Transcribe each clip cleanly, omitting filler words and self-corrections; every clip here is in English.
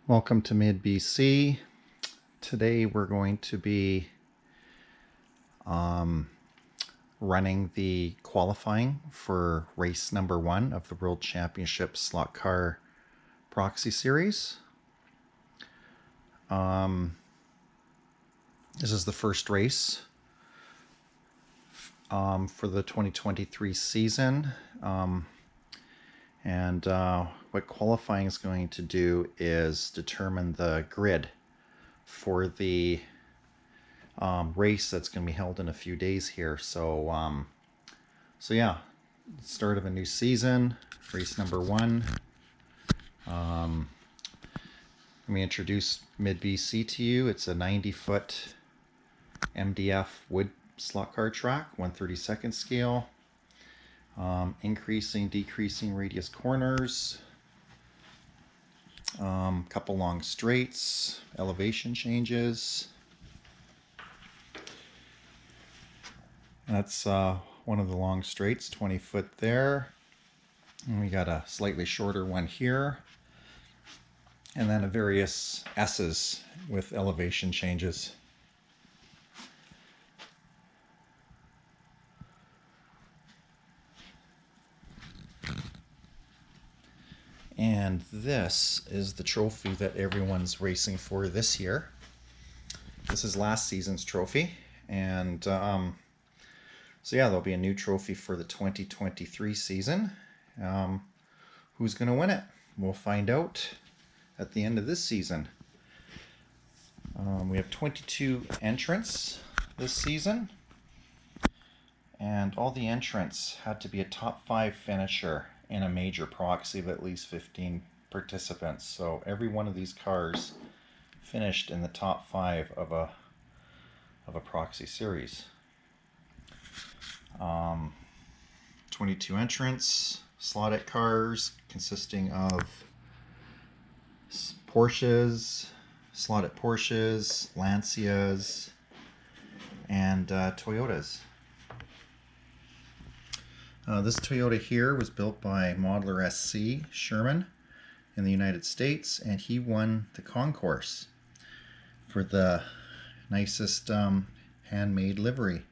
Welcome to MID-BC. Today we're going to be running the qualifying for race number 1 of the World Championship Slot Car Proxy Series. This is the first race for the 2023 season. What qualifying is going to do is determine the grid for the race that's going to be held in a few days here. So yeah, start of a new season, race number 1. Let me introduce MID-BC to you. It's a 90-foot MDF wood slot car track, 1/32 scale. Increasing, decreasing radius corners, couple long straights, elevation changes. That's one of the long straights, 20 foot there. And we got a slightly shorter one here. And then a various S's with elevation changes. And this is the trophy that everyone's racing for this year. This is last season's trophy. And so yeah, there'll be a new trophy for the 2023 season. Who's going to win it? We'll find out at the end of this season. We have 22 entrants this season. And all the entrants had to be a top 5 finisher in a major proxy of at least 15 participants. So every one of these cars finished in the top 5 of a proxy series. 22 entrants, Slot.it cars consisting of Porsches, Slot.it Porsches, Lancias, and Toyotas. This Toyota here was built by Modeler SC Sherman in the United States, and he won the concourse for the nicest handmade livery.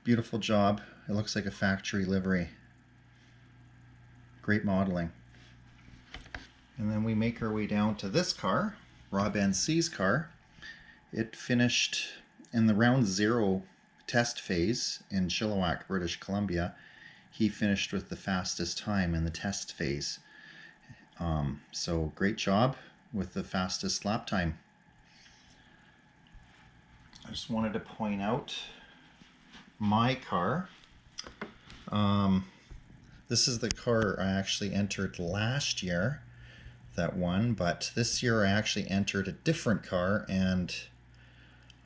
Beautiful job. It looks like a factory livery. Great modeling. And then we make our way down to this car, Rob NC's car. It finished in the round 0 test phase in Chilliwack, British Columbia. He finished with the fastest time in the test phase. So great job with the fastest lap time. I just wanted to point out my car. This is the car I actually entered last year that won, but this year I actually entered a different car, and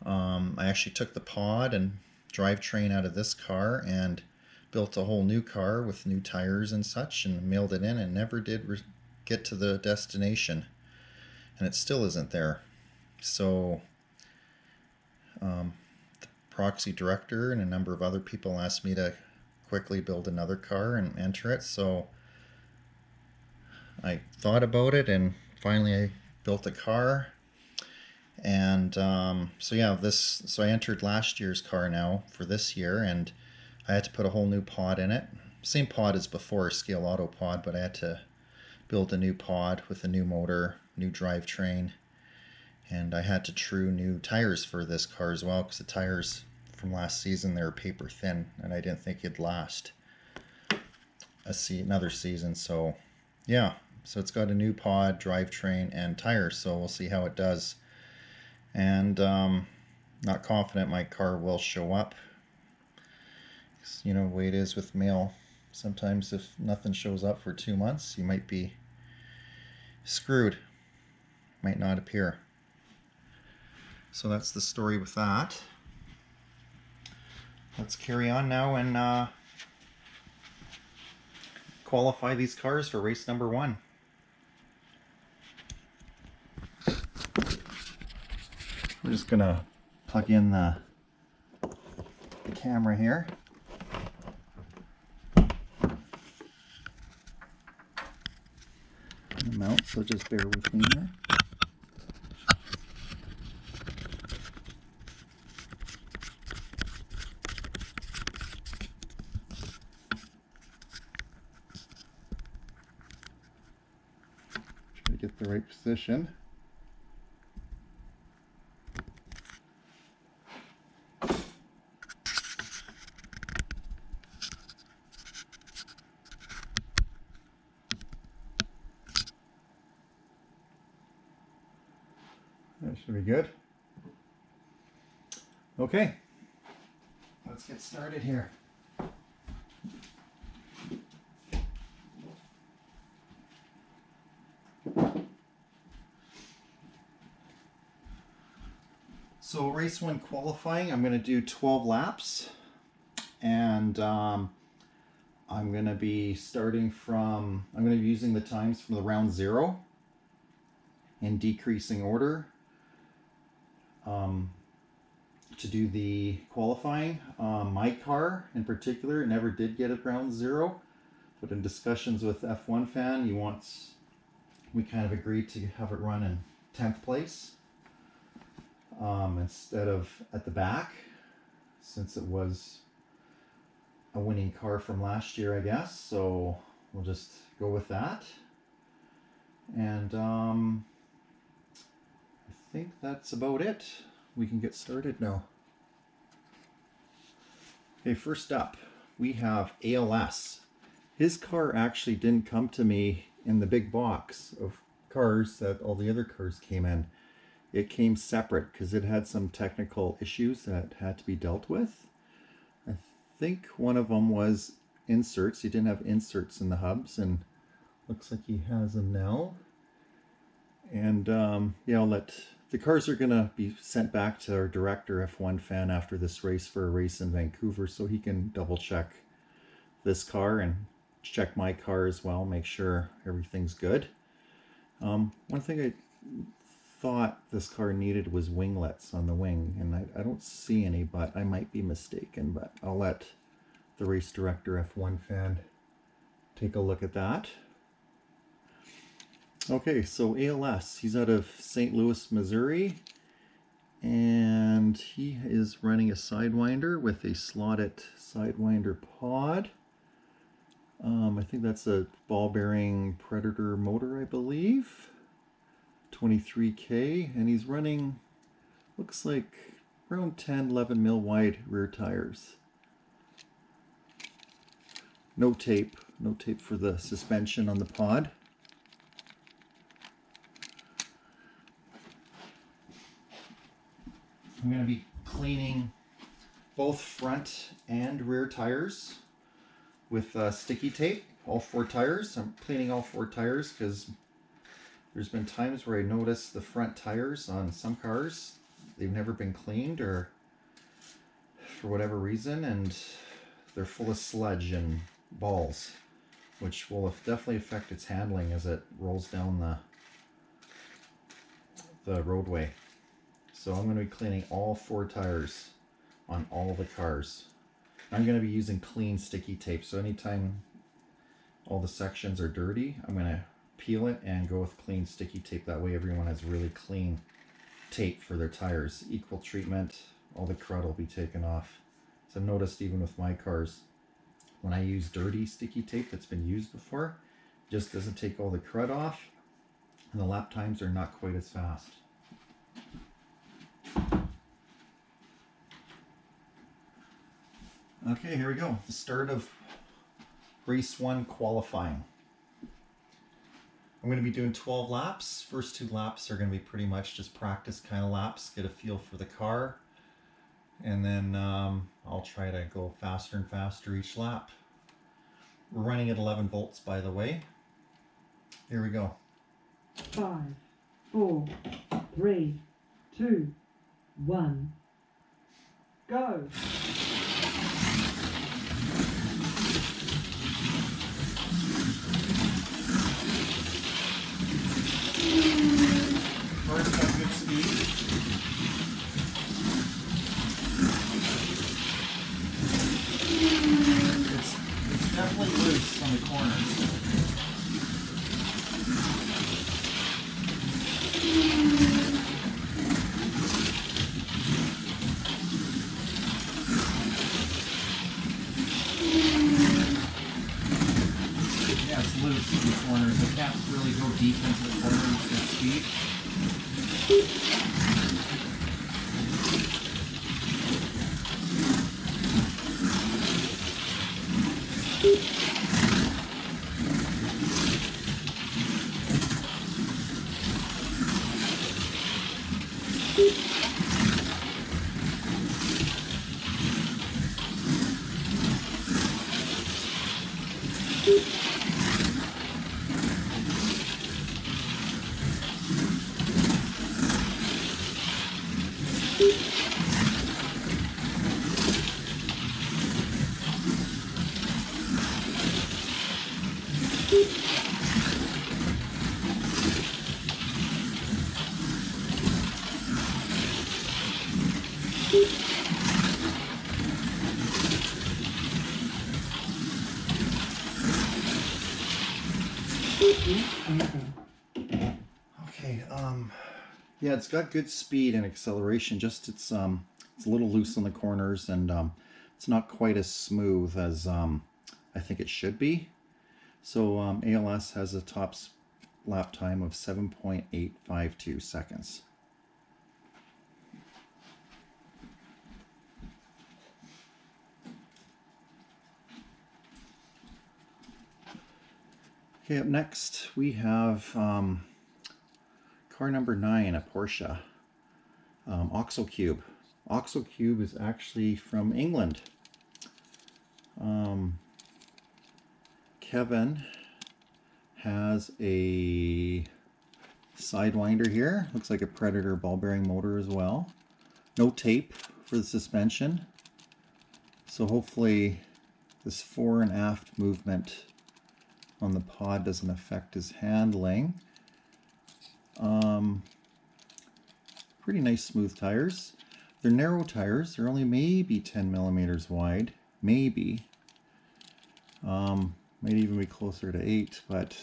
I actually took the pod and drivetrain out of this car and built a whole new car with new tires and such, and mailed it in, and never did get to the destination, and it still isn't there. So the proxy director and a number of other people asked me to quickly build another car and enter it, so I thought about it, and finally I built a car. And so yeah, so I entered last year's car now for this year, and I had to put a whole new pod in it. Same pod as before, scale auto pod, but I had to build a new pod with a new motor, new drivetrain, and I had to true new tires for this car as well, because the tires from last season, they were paper thin, and I didn't think it'd last another season. So yeah, so it's got a new pod, drivetrain, and tires, so we'll see how it does. And not confident my car will show up. You know the way it is with mail. Sometimes if nothing shows up for 2 months, you might be screwed. Might not appear. So that's the story with that. Let's carry on now and qualify these cars for race number 1. We're just gonna plug in the camera here. Mount, so just bear with me here. to get the right position. That should be good. Okay, let's get started here. So race 1 qualifying, I'm going to do 12 laps, and I'm going to be starting from, I'm going to be using the times from the round 0 in decreasing order to do the qualifying. My car in particular never did get at round 0, but in discussions with F1 fan, we kind of agreed to have it run in 10th place. Instead of at the back, since it was a winning car from last year, I guess. So we'll just go with that. And I think that's about it. We can get started now. Okay, first up, we have ALS. His car actually didn't come to me in the big box of cars that all the other cars came in. It came separate because it had some technical issues that had to be dealt with. I think one of them was inserts. He didn't have inserts in the hubs, and looks like he has them now. And yeah, the cars are going to be sent back to our director, F1 fan, after this race for a race in Vancouver, so he can double check this car and check my car as well, make sure everything's good. One thing I thought this car needed was winglets on the wing, and I don't see any, but I might be mistaken, but I'll let the race director, F1 fan, take a look at that. Okay, so ALS, he's out of St. Louis, Missouri, and he is running a Sidewinder with a Slot.it Sidewinder pod. I think that's a ball bearing Predator motor, I believe. 23K, and he's running, looks like around 10-11 mil wide rear tires. No tape for the suspension on the pod. I'm going to be cleaning both front and rear tires with sticky tape, all 4 tires. I'm cleaning all 4 tires because there's been times where I noticed the front tires on some cars, they've never been cleaned or for whatever reason, and they're full of sludge and balls, which will definitely affect its handling as it rolls down the roadway. So I'm going to be cleaning all 4 tires on all the cars. I'm going to be using clean sticky tape, so anytime all the sections are dirty, I'm going to peel it and go with clean sticky tape. That way everyone has really clean tape for their tires. Equal treatment, all the crud will be taken off. So I've noticed even with my cars, when I use dirty sticky tape that's been used before, it just doesn't take all the crud off, and the lap times are not quite as fast. Okay, here we go. The start of race 1 qualifying. I'm going to be doing 12 laps. First 2 laps are going to be pretty much just practice kind of laps, get a feel for the car, and then I'll try to go faster and faster each lap. We're running at 11 volts, by the way. Here we go. 5, 4, 3, 2, 1, go! Car's got good speed. It's definitely loose on the corners. in the corners. I can't really go deep into the corners at speed. Okay, yeah, it's got good speed and acceleration, just it's a little loose on the corners, and it's not quite as smooth as I think it should be. So ALS has a top lap time of 7.852 seconds. Okay, up next we have car number 9, a Porsche, Oxel Cube. Oxel Cube is actually from England. Kevin has a Sidewinder here. Looks like a Predator ball bearing motor as well. No tape for the suspension. So hopefully this fore and aft movement on the pod doesn't affect his handling. Pretty nice smooth tires. They're narrow tires. They're only maybe 10 millimeters wide. Maybe. Might even be closer to 8, but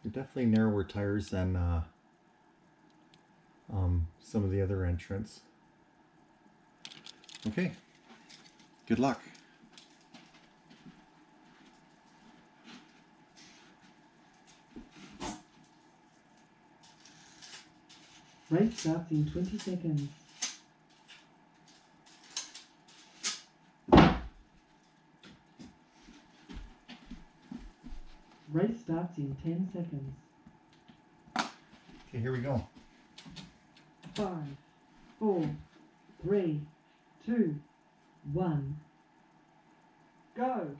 they're definitely narrower tires than some of the other entrants. Okay, good luck. Race starts in 20 seconds. Race starts in 10 seconds. Okay, here we go. 5, 4, 3, 2, 1, go!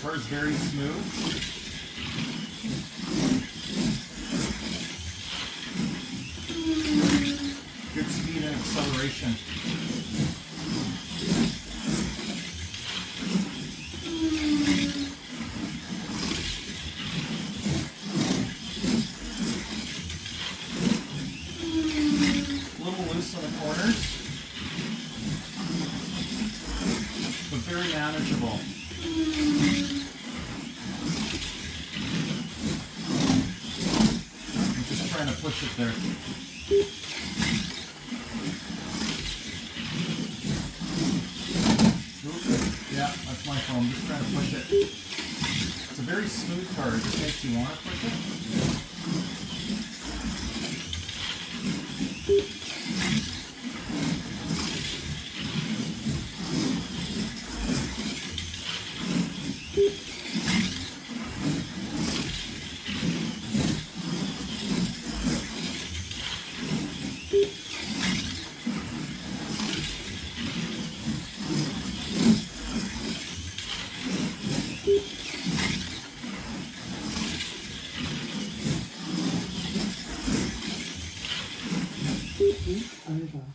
Car is very smooth. Good speed and acceleration. A little loose on the corners, but very manageable. I'm just trying to push it there. Yeah, that's my phone. Just trying to push it. It's a very smooth car. It just makes you want to push it.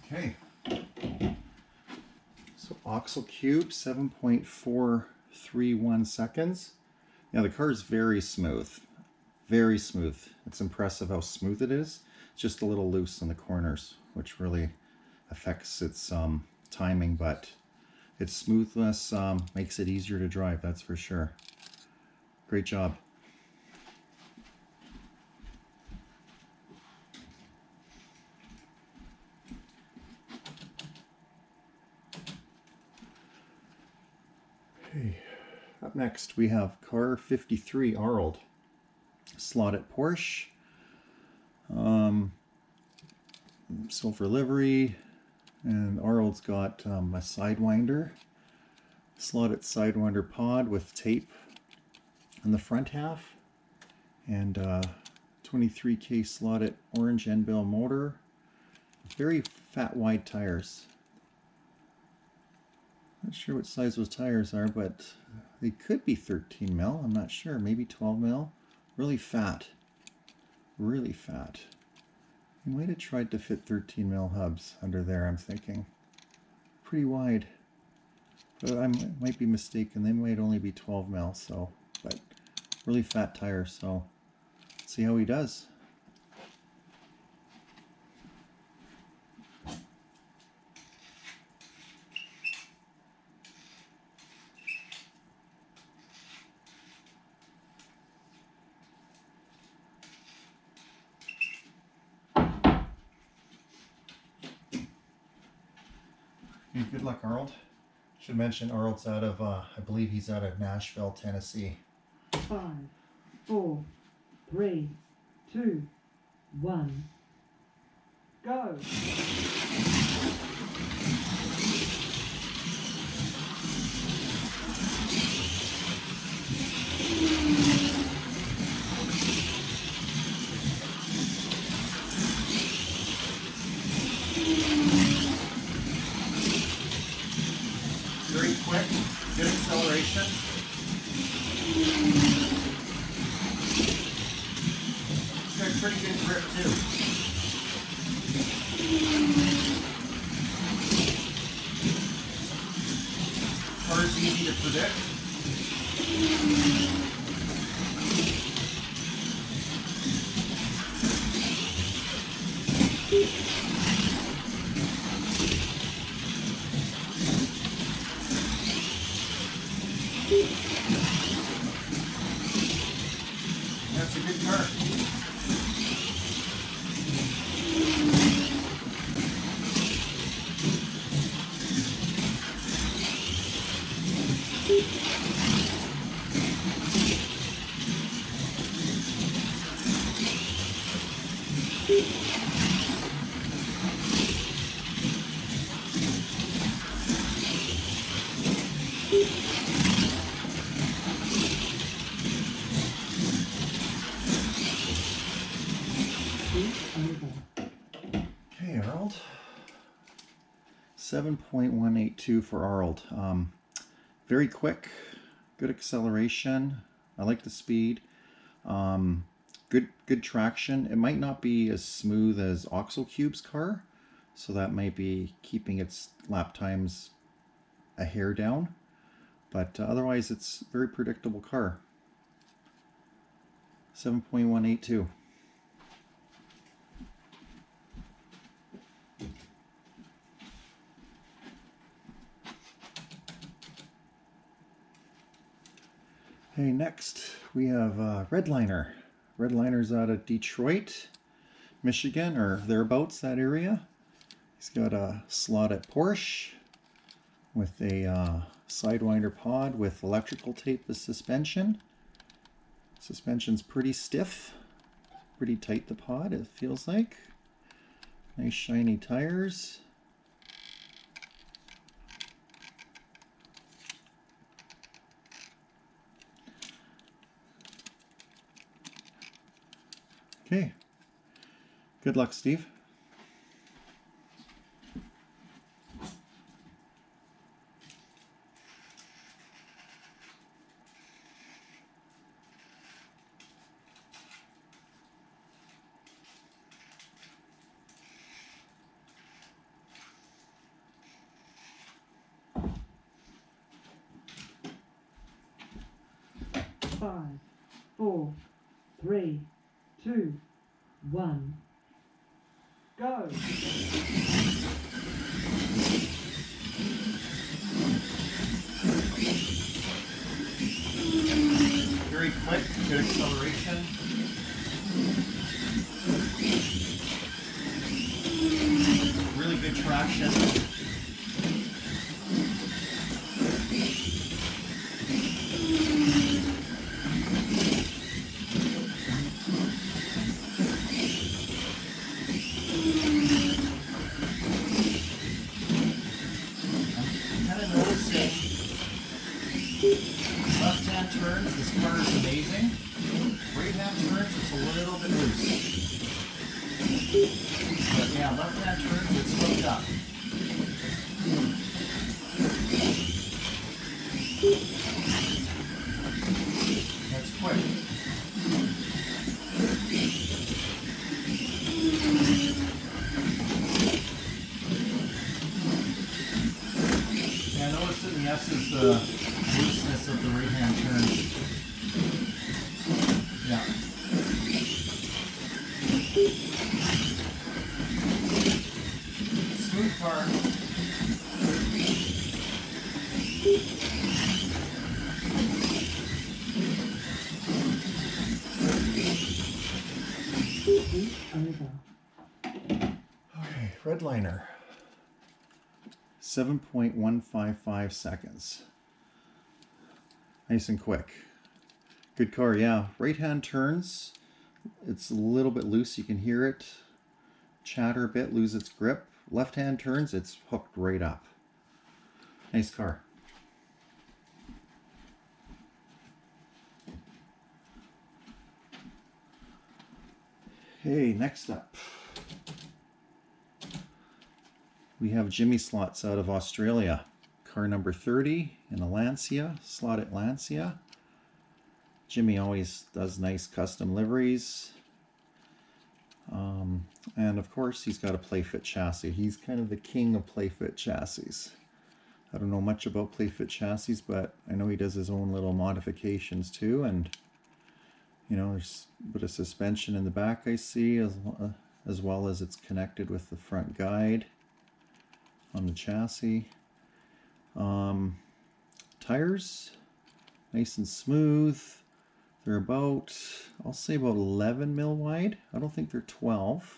Okay. So Oxel Cube, 7.431 seconds. Yeah, the car is very smooth. Very smooth. It's impressive how smooth it is. It's just a little loose in the corners, which really affects its timing, but its smoothness makes it easier to drive, that's for sure. Great job. Okay, up next we have car 53 Arnold, Slot.it Porsche, silver livery, and Arnold's got a Sidewinder, Slot.it Sidewinder pod with tape on the front half, and 23K Slot.it orange end bell motor, very fat wide tires. Not sure what size those tires are, but they could be 13 mil. I'm not sure. Maybe 12 mil. Really fat. Really fat. You might have tried to fit 13 mil hubs under there, I'm thinking. Pretty wide. But I might be mistaken. They might only be 12 mil, so. But really fat tires, so let's see how he does. Good luck, Arnold. Should mention Arnold's out of, I believe he's out of Nashville, Tennessee. 5, 4, 3, 2, 1, go! Very quick, good acceleration. He's got pretty good grip too. Car's easy to predict. That's a good car. Okay, Arnold. 7.182 for Arnold. Very quick, good acceleration. I like the speed. Good traction. It might not be as smooth as OxoCube's car, so that might be keeping its lap times a hair down. But otherwise, it's a very predictable car. 7.182. Okay, next we have Redliner. Redliner's out of Detroit, Michigan, or thereabouts, that area. He's got a Slot.it Porsche with a Sidewinder pod with electrical tape as suspension. Suspension's pretty stiff, pretty tight, the pod, it feels like. Nice shiny tires. Okay, good luck, Steve. Five, 4, 3, 2, 1, go! Very quick, good acceleration. Really good traction. turns, this car is amazing. Right hand turns, it's a little bit loose. But yeah, left hand turns, it's hooked up. That's quick. Yeah, notice in the S is the looseness of the right hand turn. Yeah. Smooth car. Okay, redliner. 7.155 seconds. Nice and quick. Good car, yeah. Right hand turns. It's a little bit loose. You can hear it chatter a bit, lose its grip. Left hand turns, it's hooked right up. Nice car. Okay, next up. We have Jimmy Slots out of Australia. Car number 30 in a Lancia, Slot.it Lancia. Jimmy always does nice custom liveries. And of course he's got a play-fit chassis. He's kind of the king of play-fit chassis. I don't know much about play-fit chassis, but I know he does his own little modifications too. And you know, there's a bit of suspension in the back I see, as well as it's connected with the front guide on the chassis. Tires, nice and smooth. They're about, I'll say about 11 mil wide. I don't think they're 12,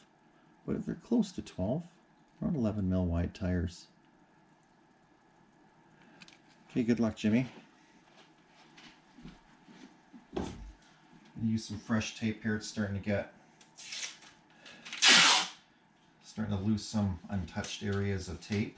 but they're close to 12. Around 11 mil wide tires. Okay, good luck, Jimmy. Use some fresh tape here. It's starting to lose some untouched areas of tape.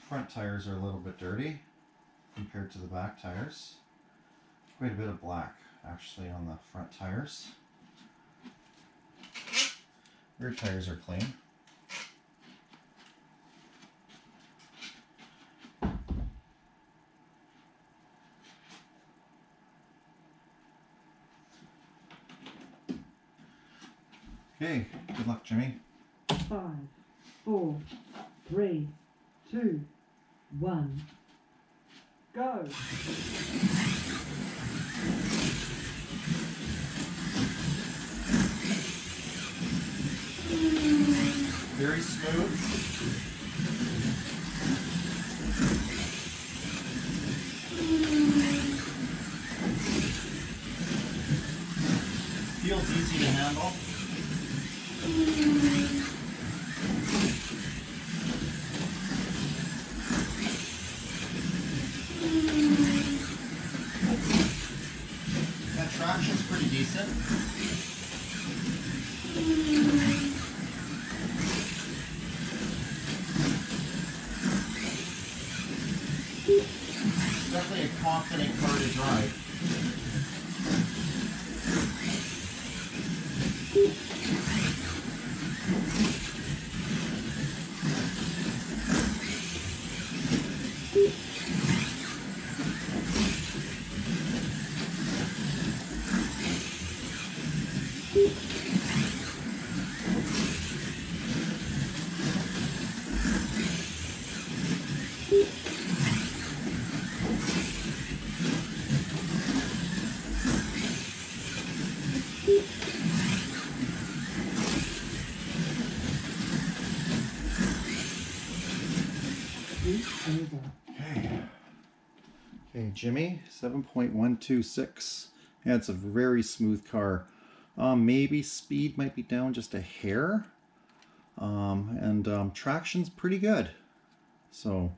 Front tires are a little bit dirty compared to the back tires. Quite a bit of black actually on the front tires. Rear tires are clean. Okay, good luck, Jimmy. 5, 4, 3, 2, 1, go! Very smooth. Feels easy to handle. That traction's pretty decent. Definitely a confident car to drive. Okay, Jimmy, 7.126. Yeah, it's a very smooth car. Maybe speed might be down just a hair. And traction's pretty good. So,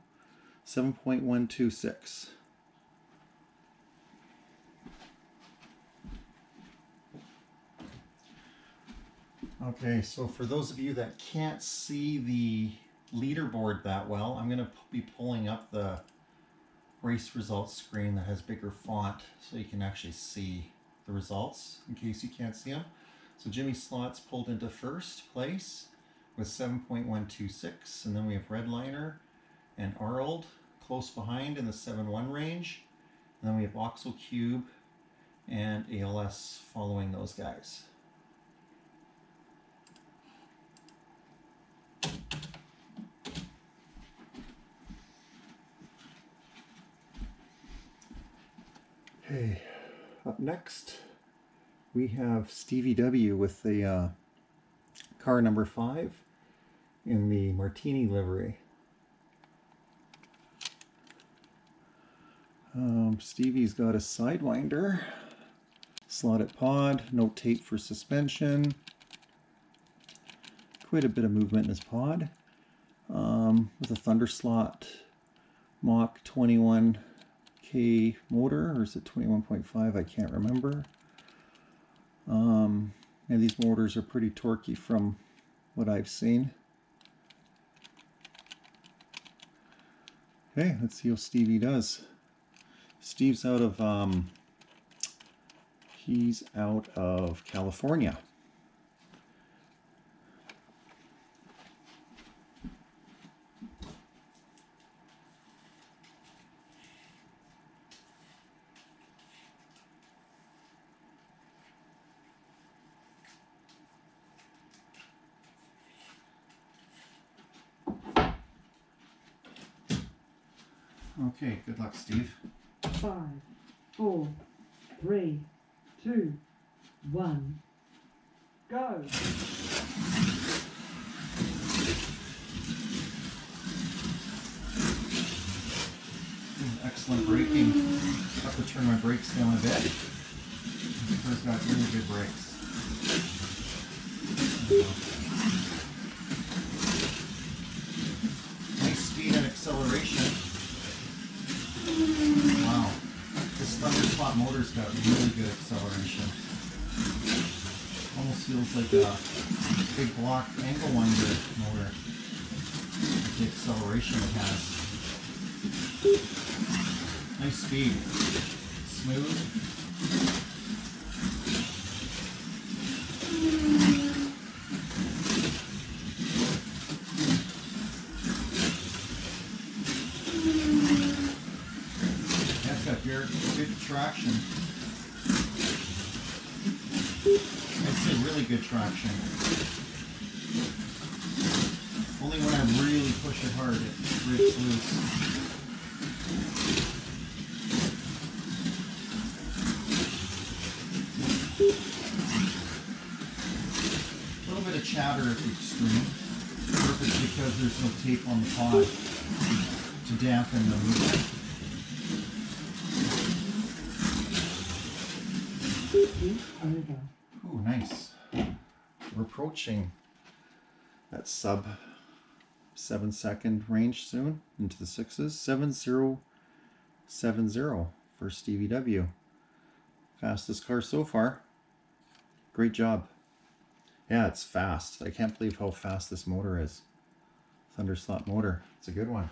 7.126. Okay, so for those of you that can't see the leaderboard that well, I'm going to be pulling up the race results screen that has bigger font so you can actually see the results in case you can't see them. So Jimmy Slot's pulled into first place with 7.126, and then we have Redliner and Arnold close behind in the 7.1 range. And then we have Oxel Cube and ALS following those guys. Okay, up next we have Stevie W with the car number 5 in the Martini livery. Stevie's got a Sidewinder, slotted pod, no tape for suspension, quite a bit of movement in his pod, with a Thunderslot Mach 21K motor, or is it 21.5? I can't remember. And these motors are pretty torquey from what I've seen. Okay, let's see how Stevie does. Steve's out of he's out of California. Okay, good luck, Steve. 5, 4, 3, 2, 1, go! Excellent braking. Have to turn my brakes down a bit. This car's got really good brakes. Nice speed and acceleration. Wow. This Thunderslot motor's got really good acceleration. Almost feels like a big block angle winder motor. The acceleration it has. Nice speed. Smooth. That's got good traction. I'd say really good traction. Only when I really push it hard it breaks loose. A little bit of chatter at the extreme. Perfect because there's no tape on the pod to dampen the movement. Over. Ooh, nice. We're approaching that sub 7-second range soon into the 6s. 7.070 for Stevie W. Fastest car so far. Great job. Yeah, it's fast. I can't believe how fast this motor is. Thunderslot motor. It's a good one.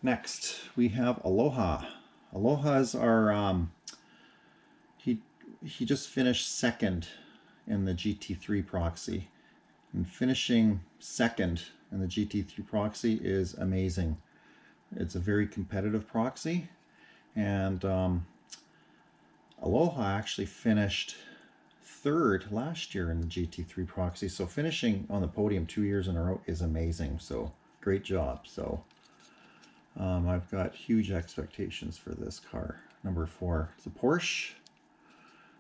Next, we have Aloha. Aloha is our, he just finished second in the GT3 proxy. And finishing second in the GT3 proxy is amazing. It's a very competitive proxy. And Aloha actually finished third last year in the GT3 proxy. So finishing on the podium 2 years in a row is amazing. So great job. So I've got huge expectations for this car. Number 4. It's a Porsche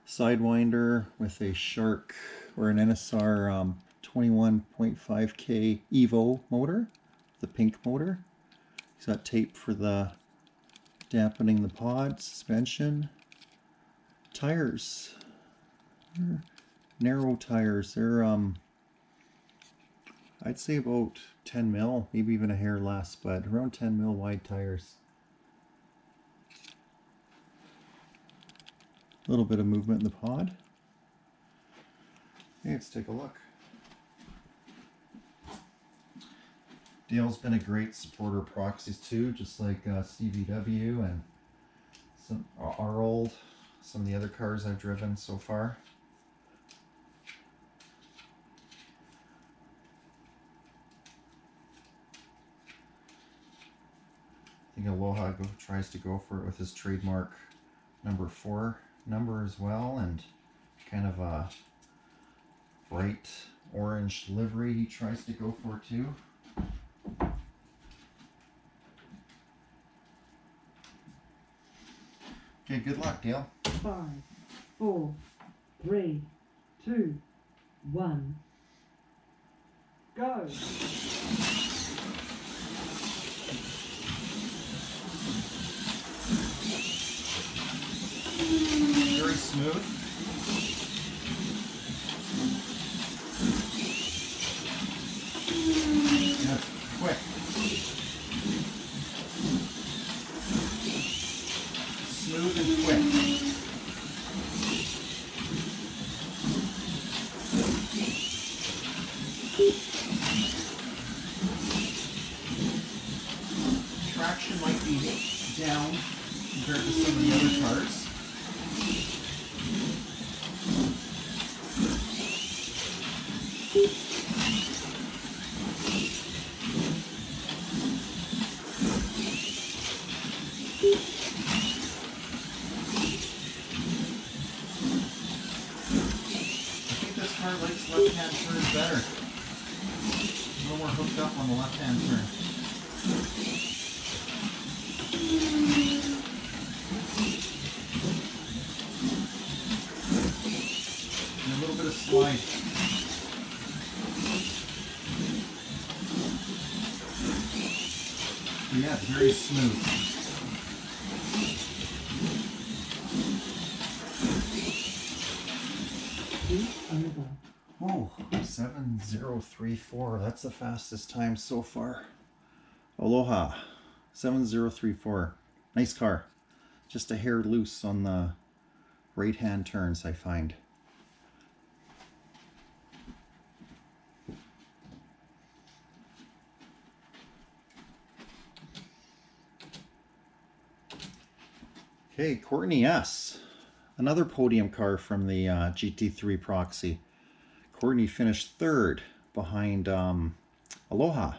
Sidewinder with a Shark or an NSR 21.5K Evo motor, the pink motor. He's got tape for the dampening the pod, suspension, tires. They're narrow tires. They're I'd say about 10 mil, maybe even a hair less, but around 10 mil wide tires. A little bit of movement in the pod. Okay, let's take a look. Dale's been a great supporter of proxies too, just like CVW and some of the other cars I've driven so far. I think Aloha tries to go for it with his trademark number 4 number as well, and kind of a bright orange livery he tries to go for too. Okay, good luck, Dale. 5, 4, 3, 2, 1. Go. Very smooth. Yeah, quick. Smooth and quick. Traction might be down compared to some of the other cars. Likes left-hand turns better. A little more hooked up on the left-hand turn. And a little bit of slide. But yeah, it's very smooth. Oh, 7034. That's the fastest time so far. Aloha, 7034. Nice car. Just a hair loose on the right-hand turns, I find. Okay, Courtney S. Another podium car from the GT3 Proxy. Courtney finished 3rd behind Aloha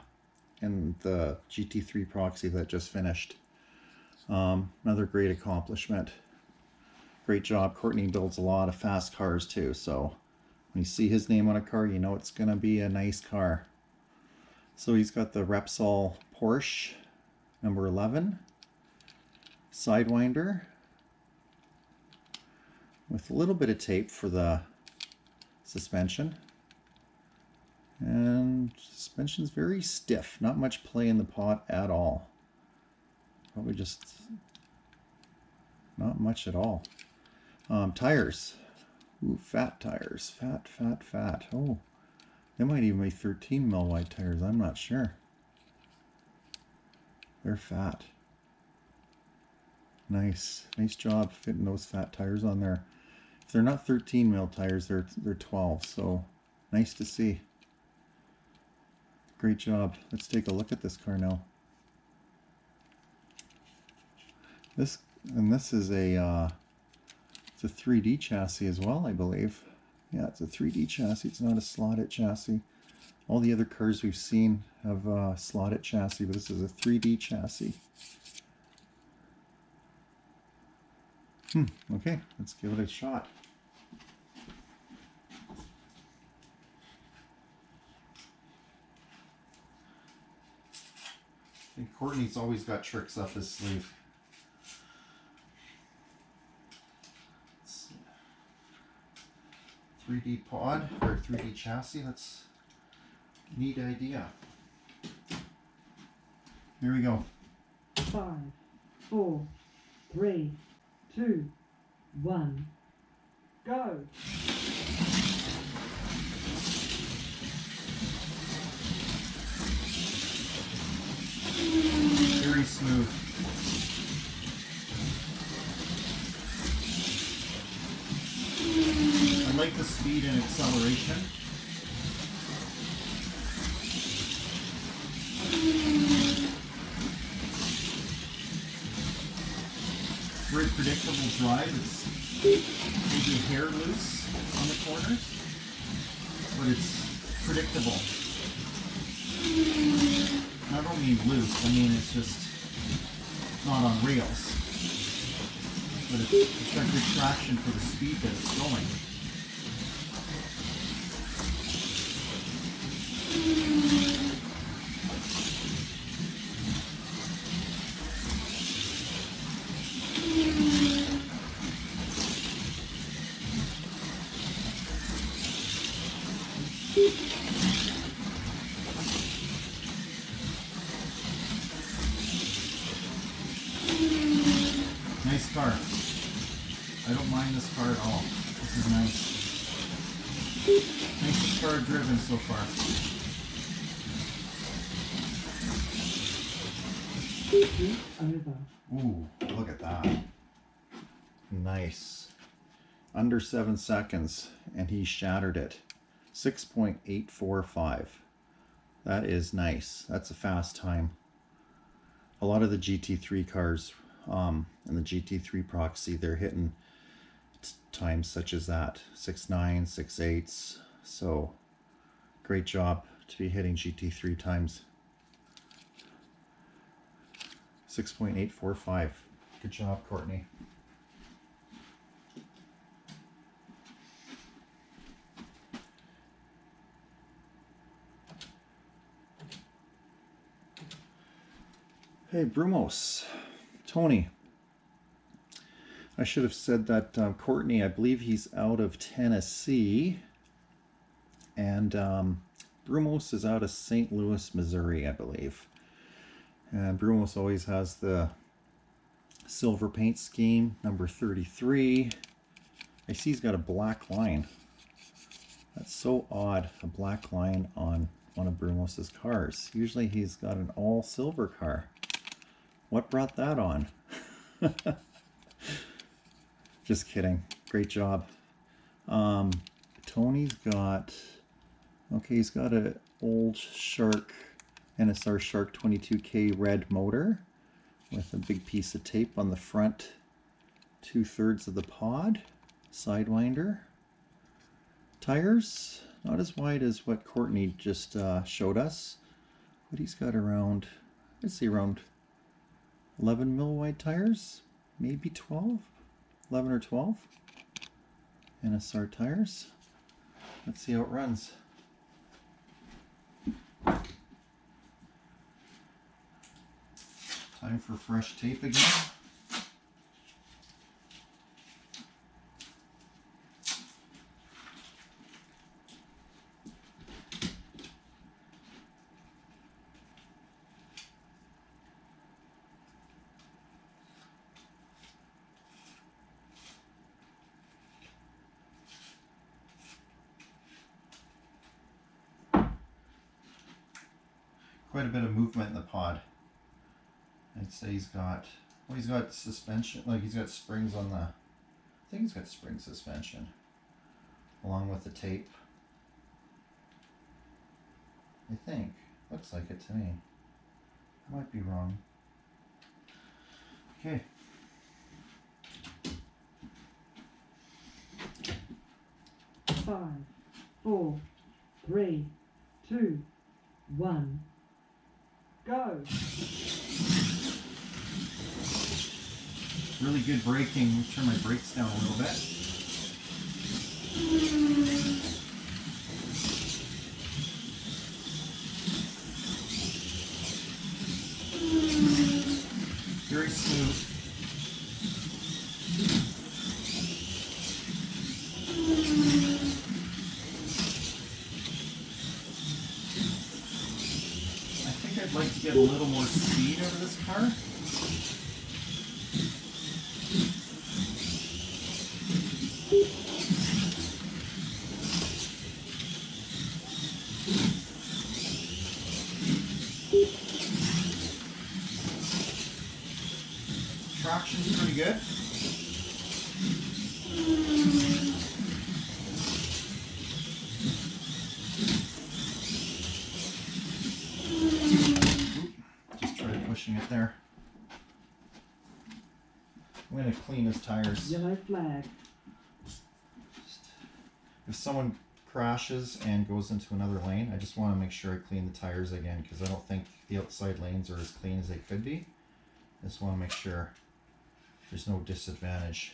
in the GT3 Proxy that just finished. Another great accomplishment. Great job. Courtney builds a lot of fast cars too, so when you see his name on a car, you know it's going to be a nice car. So he's got the Repsol Porsche number 11 Sidewinder with a little bit of tape for the suspension, and suspension's very stiff, not much play in the pot at all, probably just not much at all. Tires, ooh, fat tires, fat. Oh, they might even be 13 mil wide tires, I'm not sure. They're fat. Nice job fitting those fat tires on there. If they're not 13 mil tires, they're 12, so nice to see. Great job. Let's take a look at this car now. This is a it's a 3D chassis as well, I believe. Yeah, it's a 3D chassis. It's not a Slot.it chassis. All the other cars we've seen have a Slot.it chassis, but this is a 3D chassis. Okay, let's give it a shot. I think Courtney's always got tricks up his sleeve. 3D pod or 3D chassis. That's a neat idea. Here we go. 5, 4, 3, 2, 1, go. like the speed and acceleration. Very predictable drive. It's maybe a hair loose on the corners, but it's predictable. I don't mean loose, I mean it's just not on rails. But it's got good traction for the speed that it's going. Nice car. I don't mind this car at all. This is nice. Nicest car driven so far. Over. Ooh, look at that. Nice. Under 7 seconds, and he shattered it. 6.845. That is nice. That's a fast time. A lot of the GT3 cars and the GT3 Proxy, they're hitting times such as that. 6.9, 6.8s. So great job to be hitting GT3 times. 6.845. Good job, Courtney. Hey, Brumos. Tony. I should have said that Courtney, I believe he's out of Tennessee. And Brumos is out of St. Louis, Missouri, I believe. And Brumos always has the silver paint scheme, number 33. I see he's got a black line. That's so odd, a black line on one of Brumos's cars. Usually he's got an all silver car. What brought that on? Just kidding. Great job. Tony's got, okay, he's got an old Shark, NSR Shark 22K red motor with a big piece of tape on the front 2/3 of the pod. Sidewinder. Tires, not as wide as what Courtney just showed us, but he's got around, I'd say around 11 mil wide tires, maybe 12, 11 or 12. NSR tires. Let's see how it runs. Time for fresh tape again. Quite a bit of movement in the pod. I'd say he's got, well, he's got suspension, like he's got springs on the, I think he's got spring suspension along with the tape. I think. Looks like it to me. I might be wrong. Okay. Five, 4, 3, 2, 1. Go. Really good braking. Turn my brakes down a little bit. Very smooth. I think I'd like to get a little more speed out of this car. Traction's pretty good. right there. I'm going to clean his tires. Yellow flag. If someone crashes and goes into another lane, I just want to make sure I clean the tires again, because I don't think the outside lanes are as clean as they could be. I just want to make sure there's no disadvantage.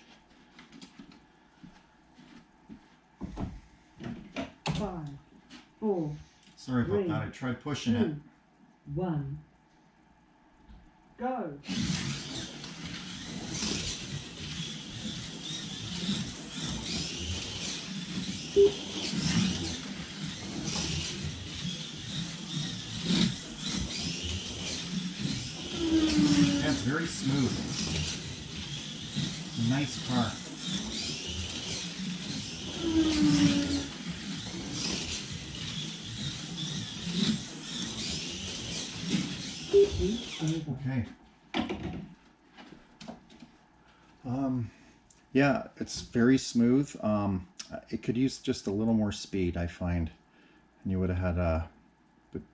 5, 4, Sorry about 3, that. I tried pushing it. 2, 1, go. That's very smooth. Nice car. Okay. Yeah, it's very smooth. It could use just a little more speed, I find, and you would have had a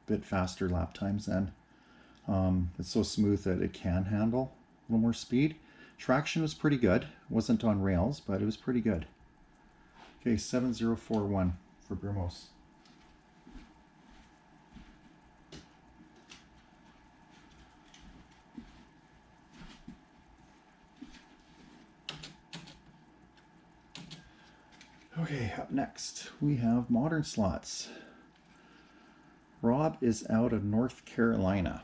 bit faster lap times then. It's so smooth that it can handle a little more speed. Traction was pretty good. It wasn't on rails, but it was pretty good. Okay, 7041 for Brumos. Okay, up next we have Modern Slots. Rob is out of North Carolina,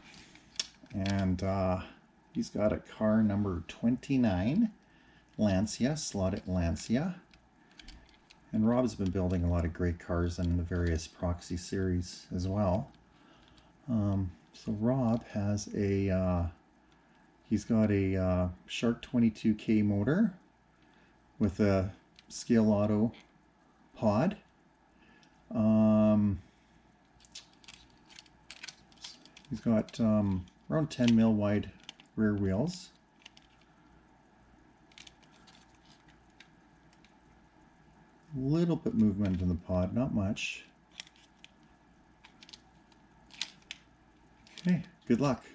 and he's got a car number 29, Lancia, Slot.it Lancia. And Rob's been building a lot of great cars in the various proxy series as well. So Rob has a, he's got a Shark 22K motor with a Scale Auto pod. He's got around 10 mil wide rear wheels. A little bit movement in the pod, not much. Okay, good luck.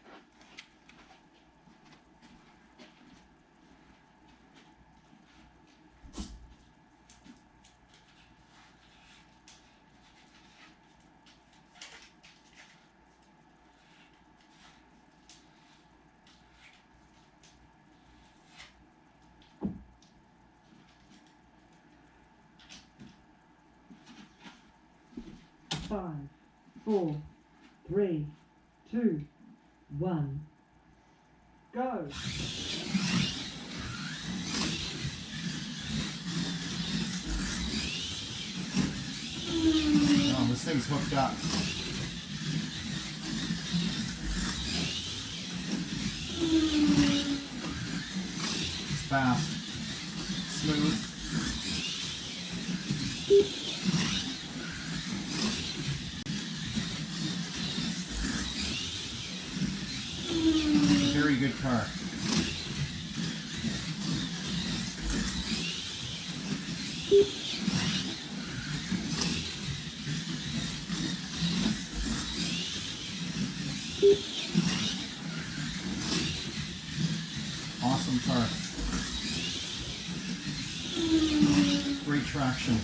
Five, 4, 3, 2, 1, go. Oh, this thing's hooked up. It's fast, smooth. Very good car. Awesome car. Great traction.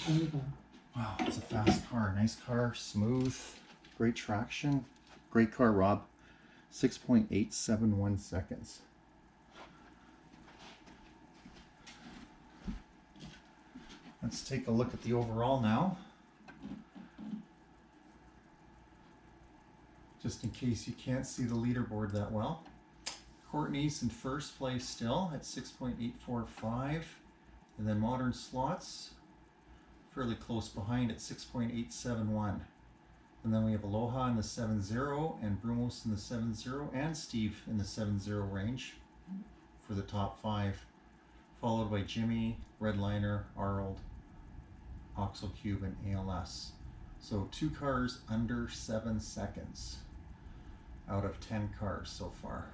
Over. Wow, it's a fast car. Nice car, smooth, great traction. Great car, Rob. 6.871 seconds. Let's take a look at the overall now. Just in case you can't see the leaderboard that well. Courtney's in first place still at 6.845. And then Modern Slots fairly close behind at 6.871. And then we have Aloha in the 7.0 and Brumos in the 7.0 and Steve in the 7.0 range for the top 5, followed by Jimmy, Redliner, Arnold, Oxel Cube, and ALS. So 2 cars under 7 seconds out of 10 cars so far.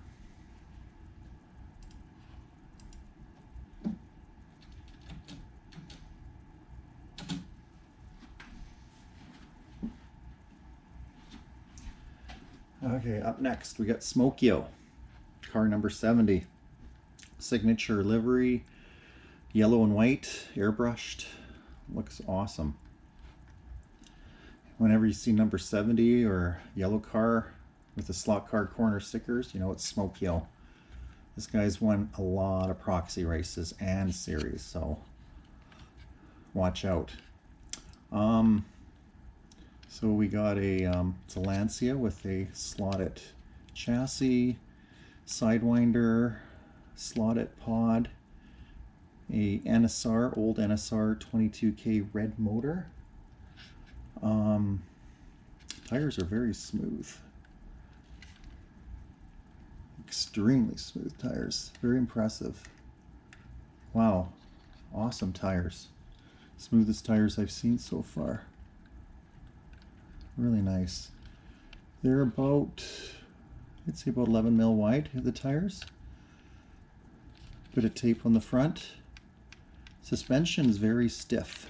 Okay, up next we got Smokyo, car number 70. Signature livery, yellow and white, airbrushed, looks awesome. Whenever you see number 70 or yellow car with the slot car corner stickers, you know it's Smokyo. This guy's won a lot of proxy races and series, so watch out. So we got it's a Lancia with a Slot.it chassis, Sidewinder, Slot.it pod, a NSR, old NSR 22K red motor. Tires are very smooth. Extremely smooth tires. Very impressive. Wow. Awesome tires. Smoothest tires I've seen so far. Really nice. They're about, I'd say about 11 mil wide, the tires. Bit of tape on the front. Suspension is very stiff.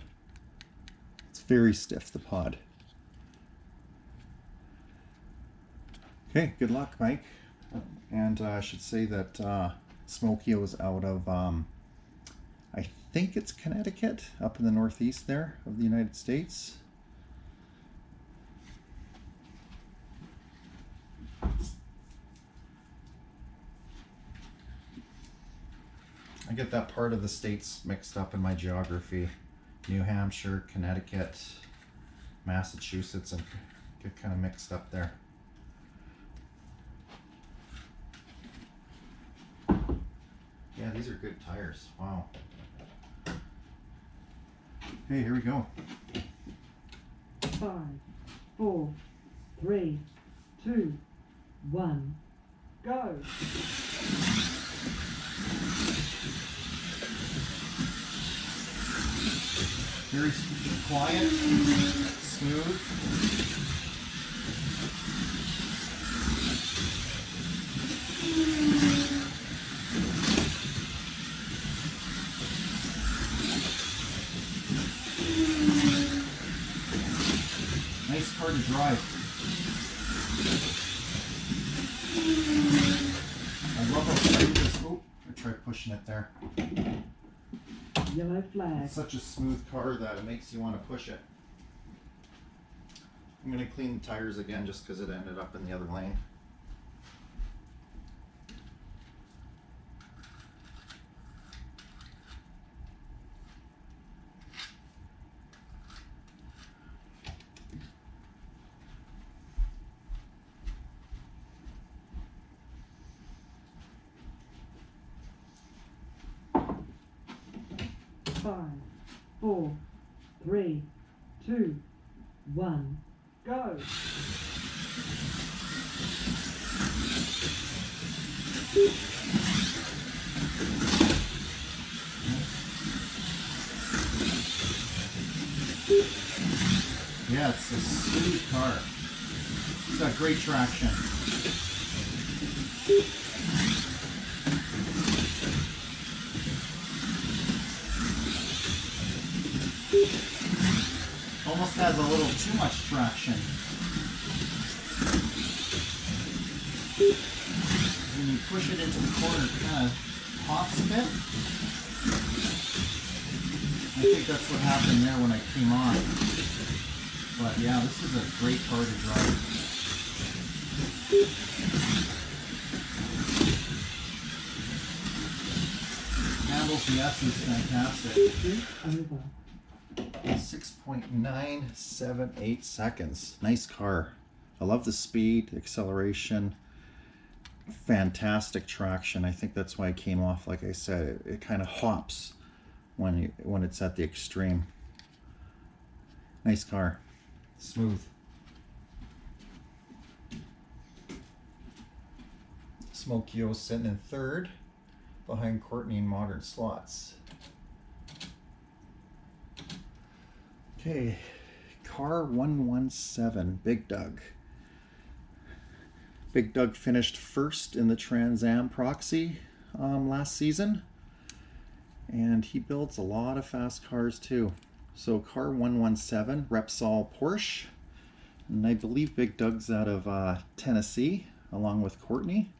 It's very stiff, the pod. Okay, good luck, Mike. And I should say that Smokyo is out of, I think it's Connecticut, up in the northeast there of the United States. I get that part of the states mixed up in my geography. New Hampshire, Connecticut, Massachusetts, and get kind of mixed up there. Yeah, these are good tires. Wow. Okay, here we go. 5, 4, 3, 2, 1, go. Very quiet, smooth. Nice car to drive. I love how smooth this. Oh, I tried pushing it there. Yellow flag. It's such a smooth car that it makes you want to push it. I'm going to clean the tires again just because it ended up in the other lane. Five, 4, 3, 2, 1, go. Yeah, it's a smooth car. It's got great traction. Almost has a little too much traction. When you push it into the corner, it kind of pops a bit. I think that's what happened there when I came on. But yeah, this is a great car to drive. Handles the S is fantastic. Over. 6.978 seconds. Nice car. I love the speed, acceleration, fantastic traction. I think that's why it came off. Like I said, it kind of hops when it's at the extreme. Nice car. Smooth. Smokey O sitting in third, behind Courtney in Modern Slots. Okay, car 117, Big Doug. Big Doug finished first in the Trans Am Proxy last season, and he builds a lot of fast cars too. So car 117, Repsol Porsche, and I believe Big Doug's out of Tennessee, along with Courtney.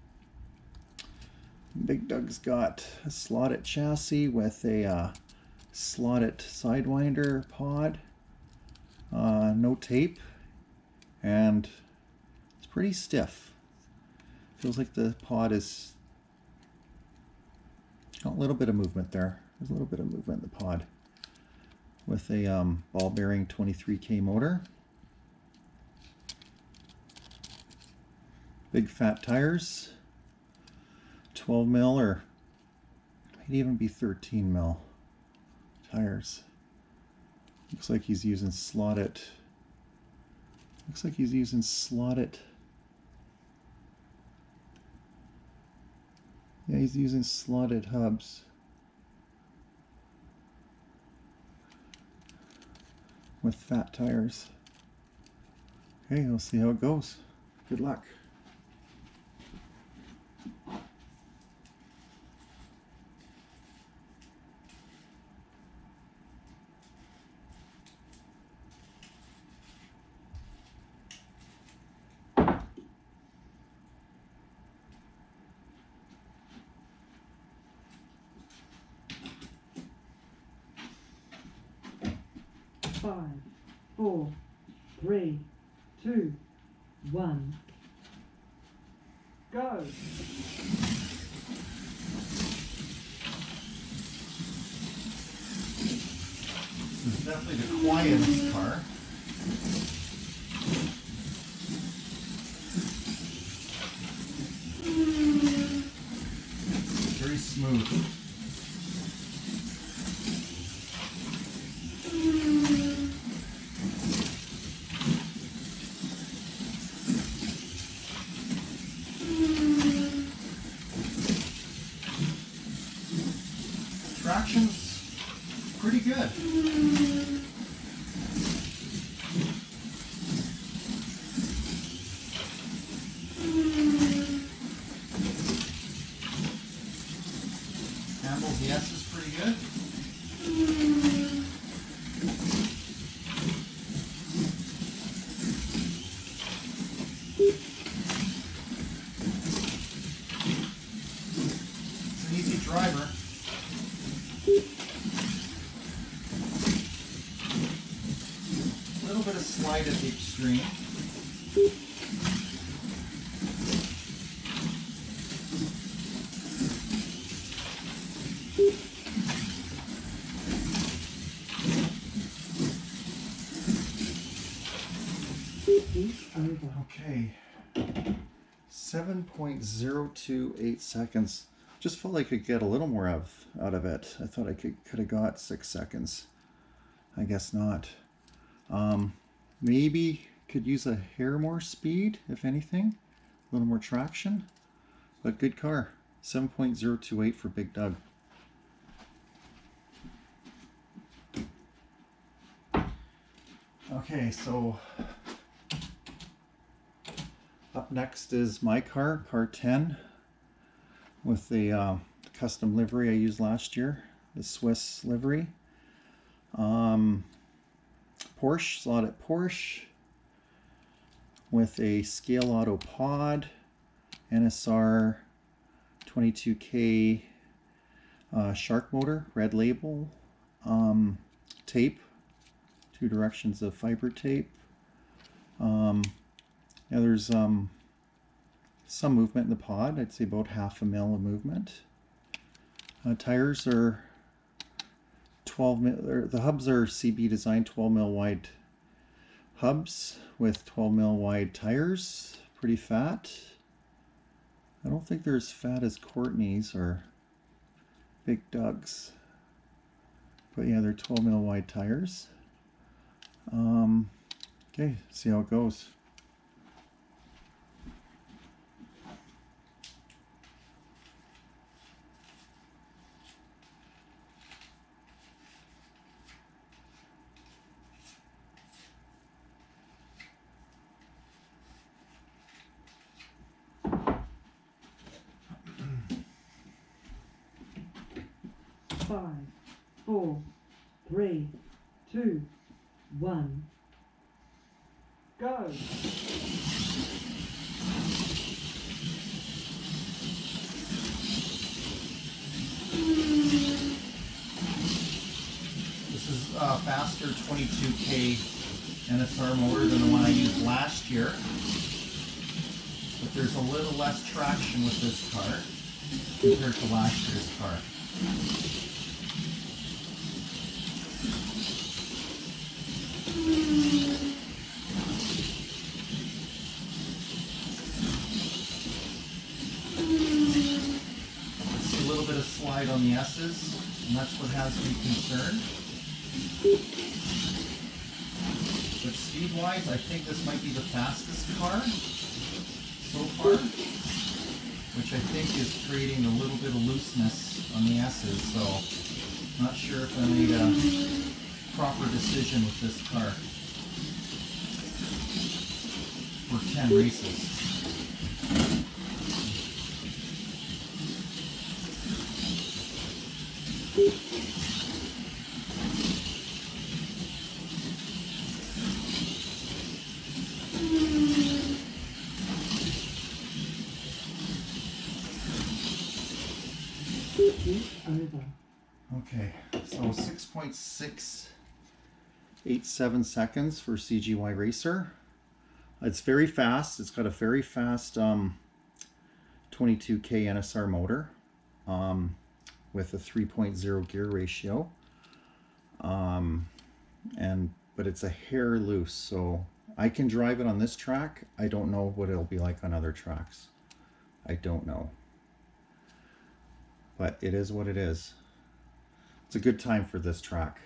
Big Doug's got a Slot.it chassis with a Slot.it Sidewinder pod, no tape, and it's pretty stiff. Feels like the pod is got a little bit of movement there. There's a little bit of movement in the pod with a ball bearing 23K motor. Big fat tires, 12 mil or might even be 13 mil tires. Looks like he's using Slot.it. Looks like he's using Slot.it. Yeah, he's using Slot.it hubs with fat tires. Okay, we'll see how it goes. Good luck. Five, 4, 3, 2, 1, go. This is definitely the quietest car. Very smooth. Traction's pretty good. Handles, yes, is pretty good. It's an easy driver. A little bit of slide at the extreme. Okay, 7.028 seconds. Just felt like I could get a little more out of it. I thought I could have got 6 seconds. I guess not. Maybe could use a hair more speed, if anything. A little more traction. But good car. 7.028 for Big Doug. Okay, so up next is my car, car 10, with the custom livery I used last year, the Swiss livery. Porsche, Slot.it Porsche, with a Scale Auto pod, NSR 22K Shark motor, red label, tape, 2 directions of fiber tape. Yeah, there's some movement in the pod. I'd say about 1/2 mil of movement. Tires are 12 mil. The hubs are CB designed 12 mil wide hubs with 12 mil wide tires. Pretty fat. I don't think they're as fat as Courtney's or Big Doug's, but yeah, they're 12 mil wide tires. Okay, see how it goes. 5, 4, 3, 2, 1. Go! This is a faster 22K NSR motor than the one I used last year. But there's a little less traction with this car compared to last year's car. I see a little bit of slide on the S's, and that's what has me concerned. But speed-wise, I think this might be the fastest car so far, which I think is creating a little bit of looseness on the S's, so not sure if I made a proper decision with this car for 10 races. Over. Okay, so 6.687 seconds for Cgyracer. It's very fast. It's got a very fast 22K NSR motor with a 3.0 gear ratio. But it's a hair loose, so I can drive it on this track. I don't know what it'll be like on other tracks. I don't know. But it is what it is. It's a good time for this track.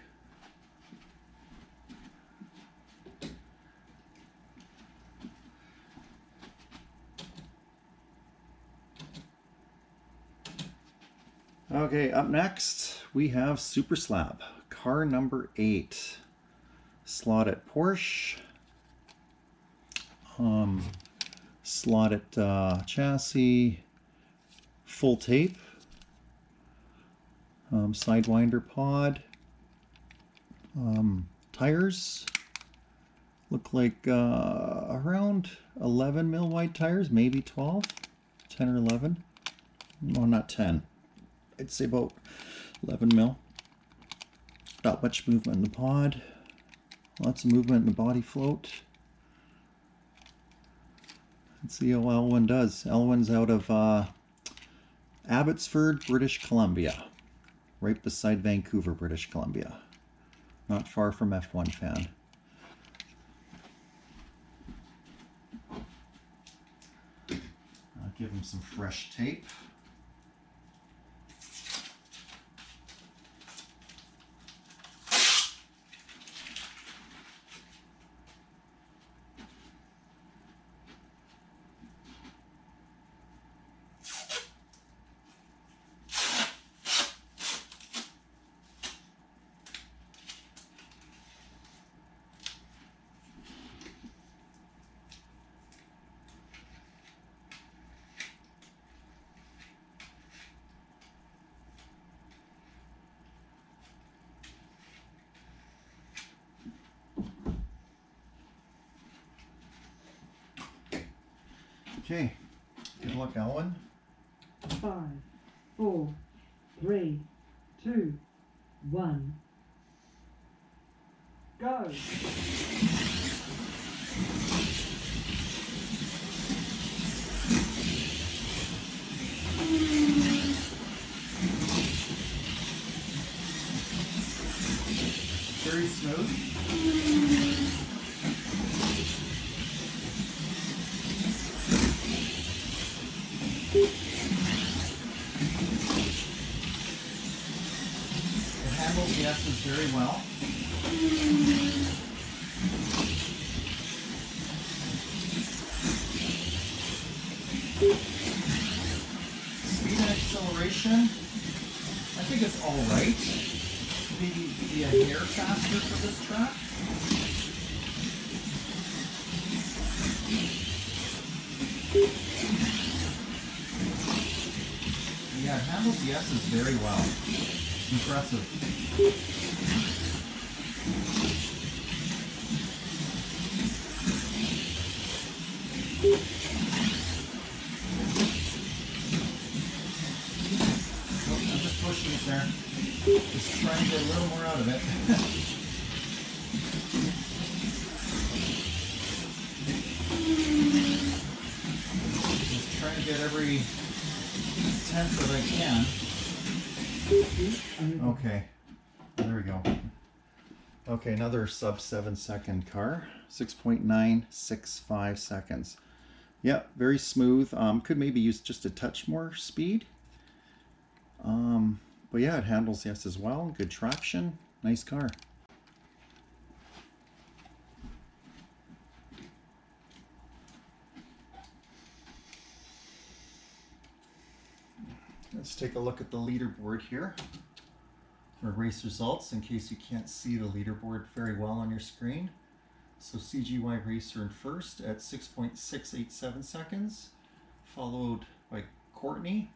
Okay, up next we have Super Slab, car number 8. Slot.it Porsche. Slot.it chassis, full tape. Sidewinder pod. Tires look like around 11 mil wide tires, maybe 12, 10 or 11. No, not 10. I'd say about 11 mil. Not much movement in the pod. Lots of movement in the body float. Let's see how L1 does. L1's out of Abbotsford, British Columbia. Right beside Vancouver, British Columbia. Not far from F1 fan. I'll give him some fresh tape. Okay, good luck, Alan. 5, 4, 3, 2, 1. Go! Very smooth. Handles the S's very well. Speed and acceleration, I think it's all right. Maybe be a hair faster for this track. Yeah, it handles the S's very well. Impressive. Oh, I'm just pushing it there. Just trying to get a little more out of it. Just trying to get every tenth that I can. Okay, there we go. Okay, another sub 7 second car, 6.965 seconds. Yeah, very smooth. Could maybe use just a touch more speed. But yeah, it handles yes as well. Good traction. Nice car. Let's take a look at the leaderboard here for race results in case you can't see the leaderboard very well on your screen. So Cgyracer in first at 6.687 seconds, followed by Courtney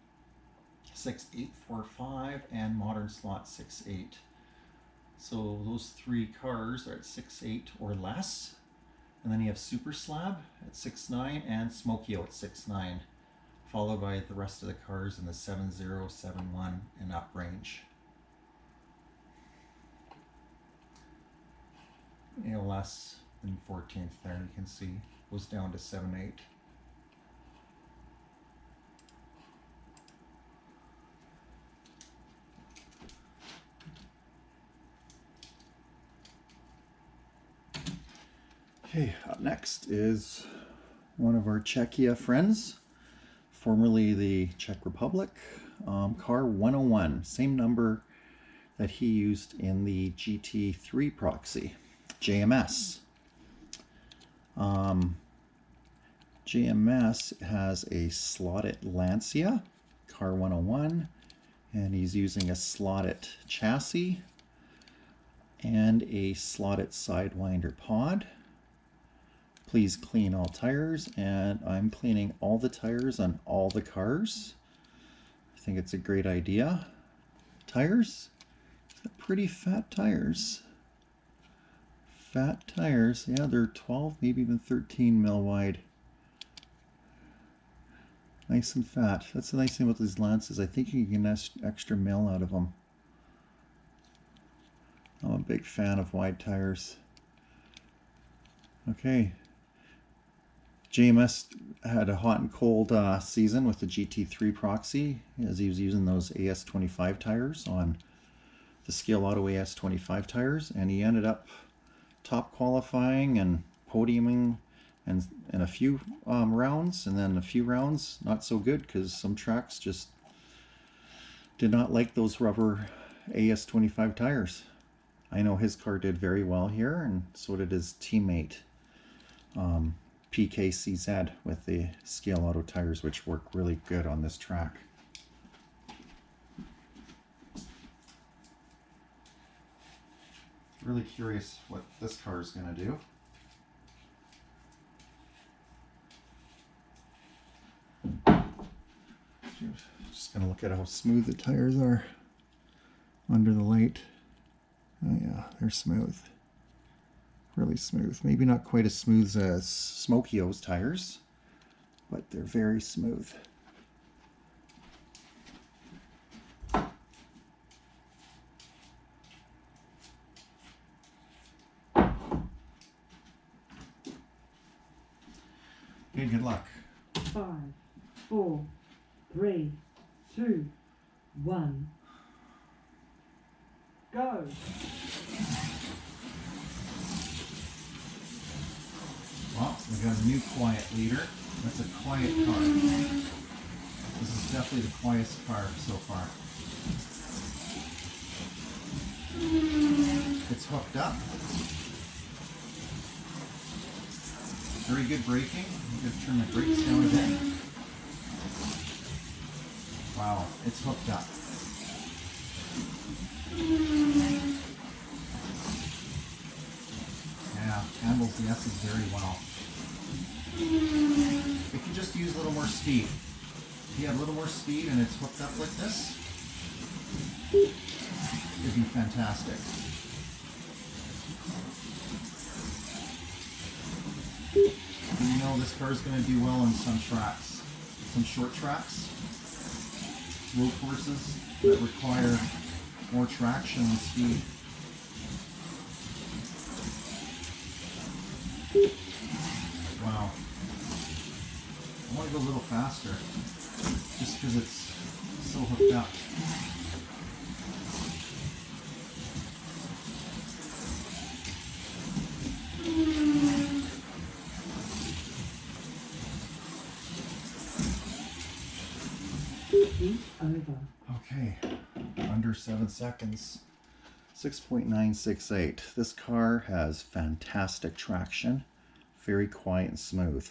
6.845 and Modern Slot 6.8. So those three cars are at 6.8 or less. And then you have Super Slab at 6.9 and Smokio at 6.9, followed by the rest of the cars in the 7.0, 7.1 and up range. You know, less than 14th there, you can see, goes down to 7.8. Okay, up next is one of our Czechia friends, formerly the Czech Republic, car 101, same number that he used in the GT3 proxy, JMS. JMS has a Slot.it Lancia, car 101, and he's using a Slot.it chassis and a Slot.it Sidewinder pod. Please clean all tires, and I'm cleaning all the tires on all the cars. I think it's a great idea. Tires, pretty fat tires. Fat tires, yeah, they're 12, maybe even 13 mil wide. Nice and fat. That's the nice thing about these Lancias. I think you can get extra mil out of them. I'm a big fan of wide tires. Okay. JMS had a hot and cold season with the GT3 proxy, as he was using those AS25 tires on the Scale Auto AS25 tires, and he ended up top qualifying and podiuming and in a few rounds, and then a few rounds not so good because some tracks just did not like those rubber AS25 tires. I know his car did very well here, and so did his teammate PKCZ with the Scale Auto tires, which work really good on this track. Really curious what this car is going to do. Just going to look at how smooth the tires are under the light. Oh yeah, they're smooth. Really smooth. Maybe not quite as smooth as Smokio's tires, but they're very smooth. Okay, good luck. 5, 4, 3, 2, 1. Go! Well, we got a new quiet leader. That's a quiet car. This is definitely the quietest car so far. It's hooked up. Very good braking. I'm going to turn the brakes down a bit. Wow, it's hooked up. Yeah, handles the S's very well. If you just use a little more speed. If you have a little more speed and it's hooked up like this, it'd be fantastic. And you know this car is going to do well on some tracks, some short tracks, road courses that require more traction and speed. Wow. I want to go a little faster, just because it's so hooked up. Heat over. Okay, under 7 seconds. 6.968. This car has fantastic traction, very quiet and smooth.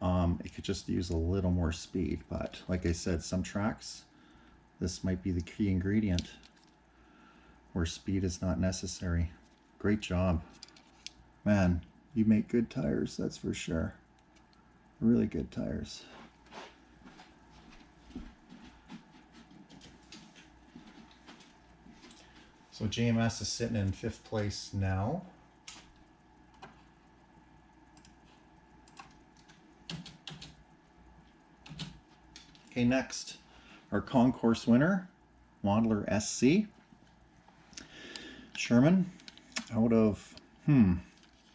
It could just use a little more speed, but like I said, some tracks, this might be the key ingredient where speed is not necessary. Great job. Man, you make good tires, that's for sure. Really good tires. So JMS is sitting in 5th place now. Okay, next, our concourse winner, Modeler SC. Sherman, out of,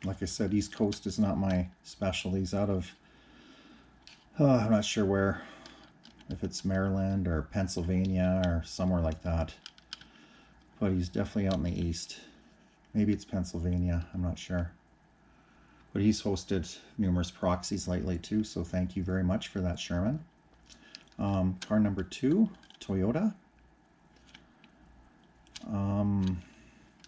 like I said, East Coast is not my specialty. He's out of, I'm not sure where, if it's Maryland or Pennsylvania or somewhere like that. But he's definitely out in the East. Maybe it's Pennsylvania, I'm not sure. But he's hosted numerous proxies lately too, so thank you very much for that, Sherman. Car number 2, Toyota.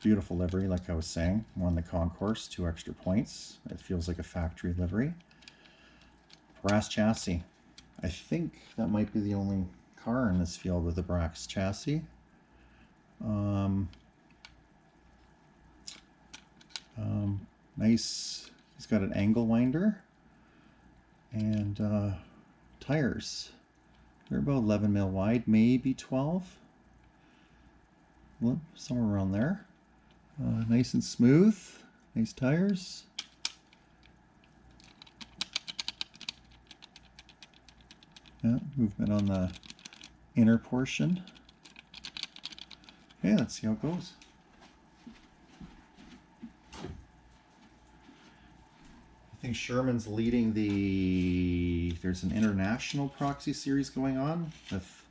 Beautiful livery, like I was saying. Won the concourse, 2 extra points. It feels like a factory livery. Brass chassis. I think that might be the only car in this field with a brass chassis. Nice. He's got an angle winder and tires. They're about 11 mil wide, maybe 12. Well, somewhere around there. Nice and smooth. Nice tires. Yeah, movement on the inner portion. Okay, let's see how it goes. I think Sherman's leading there's an international proxy series going on with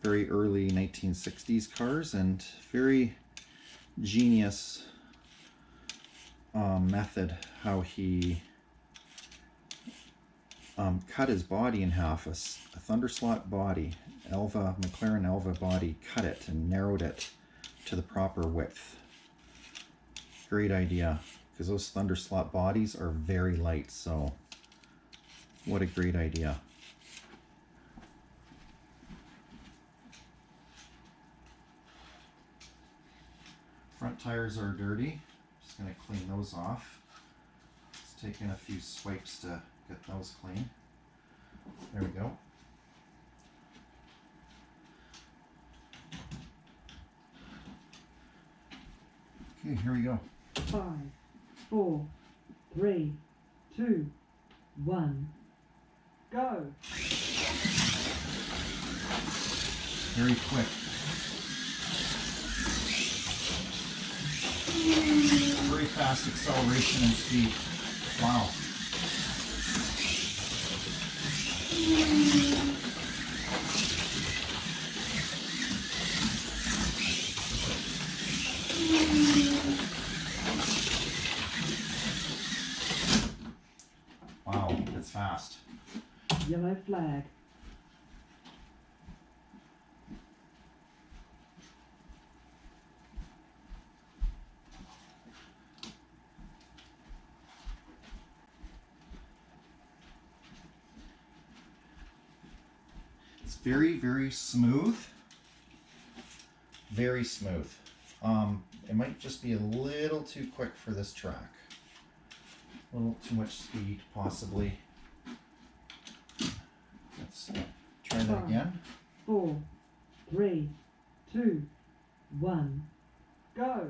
very early 1960s cars, and very genius method how he cut his body in half. A Thunderslot body, McLaren Elva body, cut it and narrowed it to the proper width. Great idea, because those Thunderslot bodies are very light, so what a great idea. Front tires are dirty. Just going to clean those off. It's taking a few swipes to get those clean. There we go. Okay, here we go. 5, 4, 3, 2, 1, go. Very quick. Very fast acceleration and speed. Wow. Wow, it's fast. Yellow flag. It's very, very smooth. Very smooth. It might just be a little too quick for this track. A little too much speed, possibly. Let's try that again. 4, 3, 2, 1, go!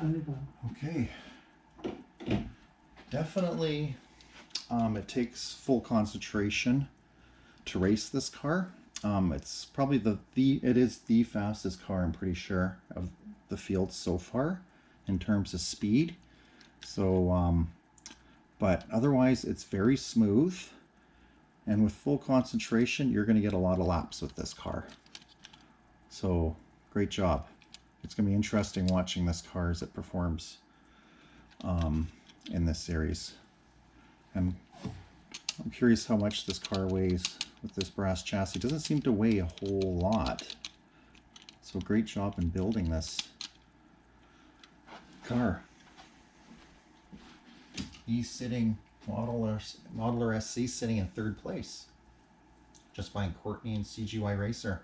Over. Okay. Definitely, it takes full concentration to race this car. It's probably it is the fastest car, I'm pretty sure, of the field so far in terms of speed. So, but otherwise it's very smooth, and with full concentration you're going to get a lot of laps with this car. So great job. It's going to be interesting watching this car as it performs in this series. And I'm curious how much this car weighs with this brass chassis. It doesn't seem to weigh a whole lot. So great job in building this car. He's sitting, Modeler SC sitting in 3rd place, just behind Courtney and Cgyracer.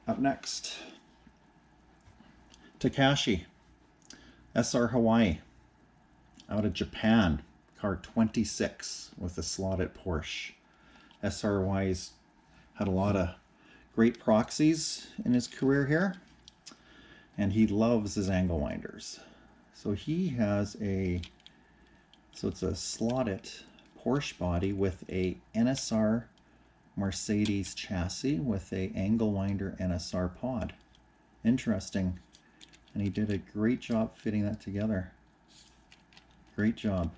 Up next, Takashi, SR Hawaii, out of Japan, car 26 with a Slot.it Porsche. SR Hawaii's had a lot of great proxies in his career here, and he loves his angle winders. So he has it's a Slot.it Porsche body with a NSR Mercedes chassis with a angle winder NSR pod. Interesting. And he did a great job fitting that together. Great job.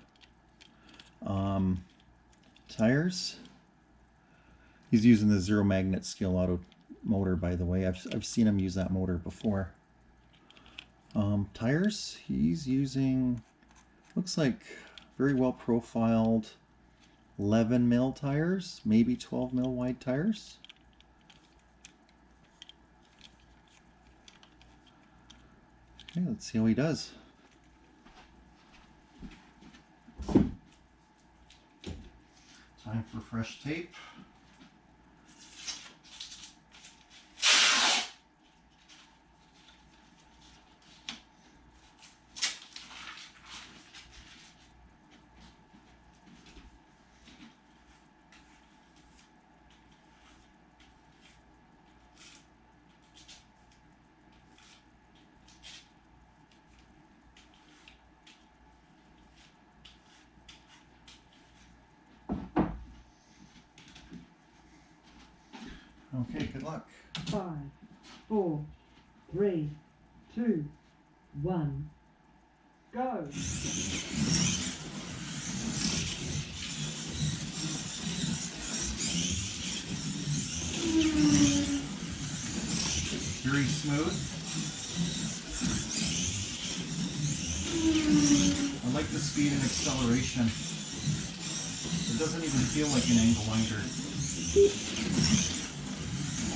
Tires. He's using the Zero Magnet Skill Auto motor, by the way. I've seen him use that motor before. Tires. He's using, looks like very well profiled 11 mil tires, maybe 12 mil wide tires. Okay, let's see how he does. Time for fresh tape. Okay, good luck. 5, 4, 3, 2, 1, go! Very smooth. I like the speed and acceleration. It doesn't even feel like an angle winder.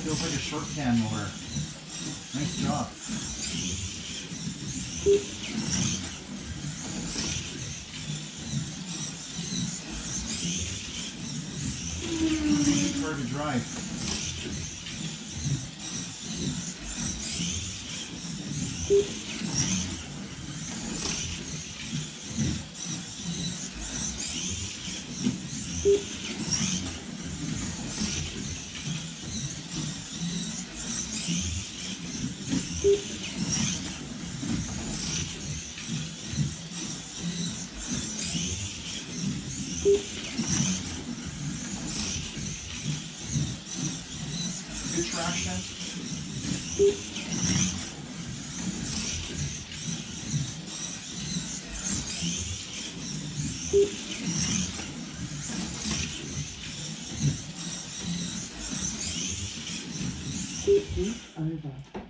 Feels like a short can motor. Nice job. It's hard to drive.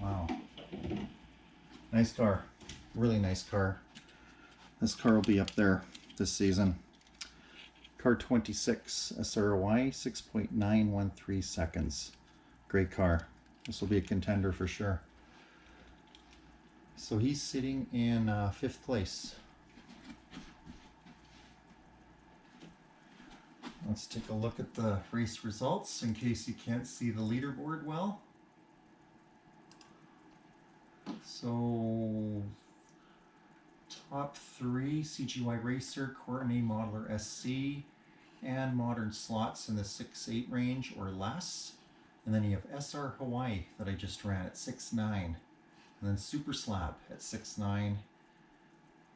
Wow. Nice car. Really nice car. This car will be up there this season. Car 26, SRY, 6.913 seconds. Great car. This will be a contender for sure. So he's sitting in 5th place. Let's take a look at the race results in case you can't see the leaderboard well. So top 3, Cgyracer, Courtney, Modeler SC, and Modern Slots in the 6.8 range or less. And then you have SR Hawaii that I just ran at 6.9. And then Super Slab at 6.9.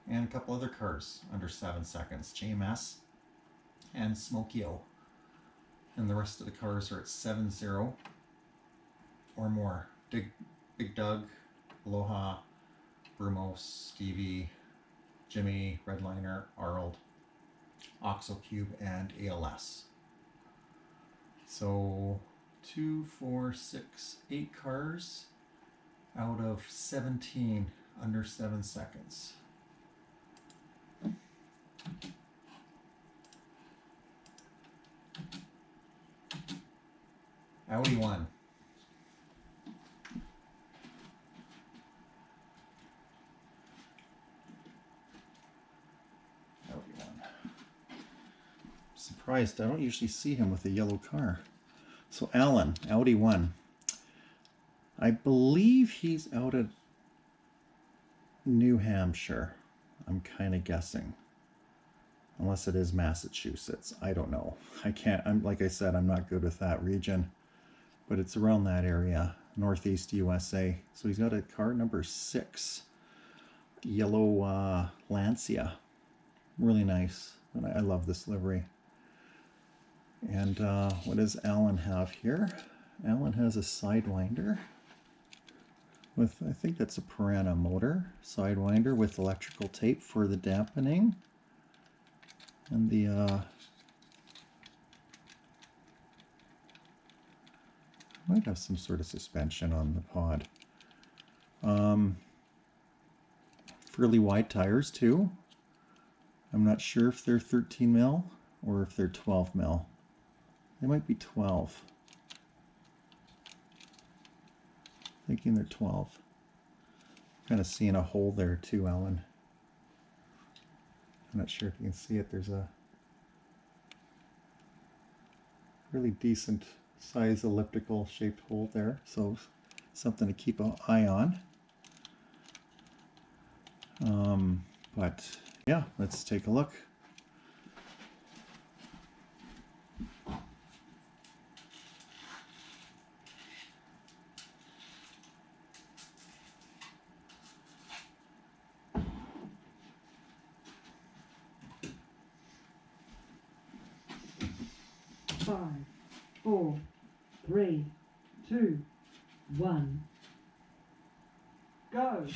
And a couple other cars under 7 seconds. JMS and Smokio. And the rest of the cars are at 7.0 or more. Big Doug, Aloha, Brumos, Stevie, Jimmy, Redliner, Arnold, Oxo Cube, and ALS. So 2, 4, 6, 8 cars out of 17 under 7 seconds. Audi 1. Surprised, I don't usually see him with a yellow car. So Alan, Audi 1. I believe he's out at New Hampshire. I'm kind of guessing. Unless it is Massachusetts. I don't know. Like I said, I'm not good with that region. But it's around that area, Northeast USA. So he's got a car number 6. Yellow Lancia. Really nice. And I love this livery. And what does Alan have here? Alan has a Sidewinder with, I think that's a Piranha motor. Sidewinder with electrical tape for the dampening. And the might have some sort of suspension on the pod. Fairly wide tires too. I'm not sure if they're 13 mil or if they're 12 mil. They might be 12. Thinking they're 12. Kind of seeing a hole there too, Alan. I'm not sure if you can see it. There's a really decent size elliptical shaped hole there. So something to keep an eye on. But yeah, let's take a look. Five, 4, 3, 2, 1, go!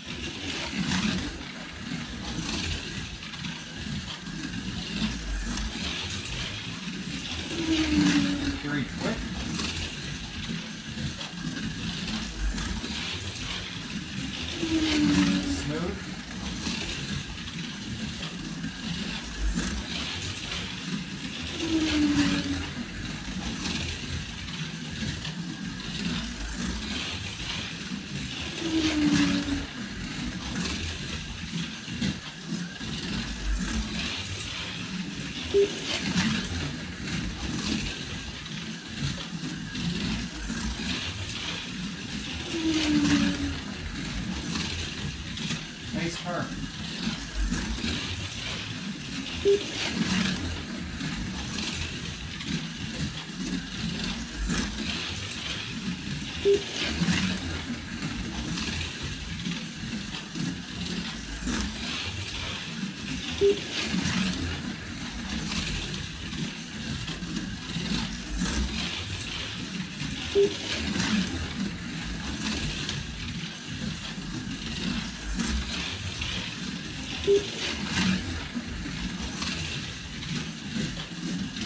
Very quick. Smooth. Nice car.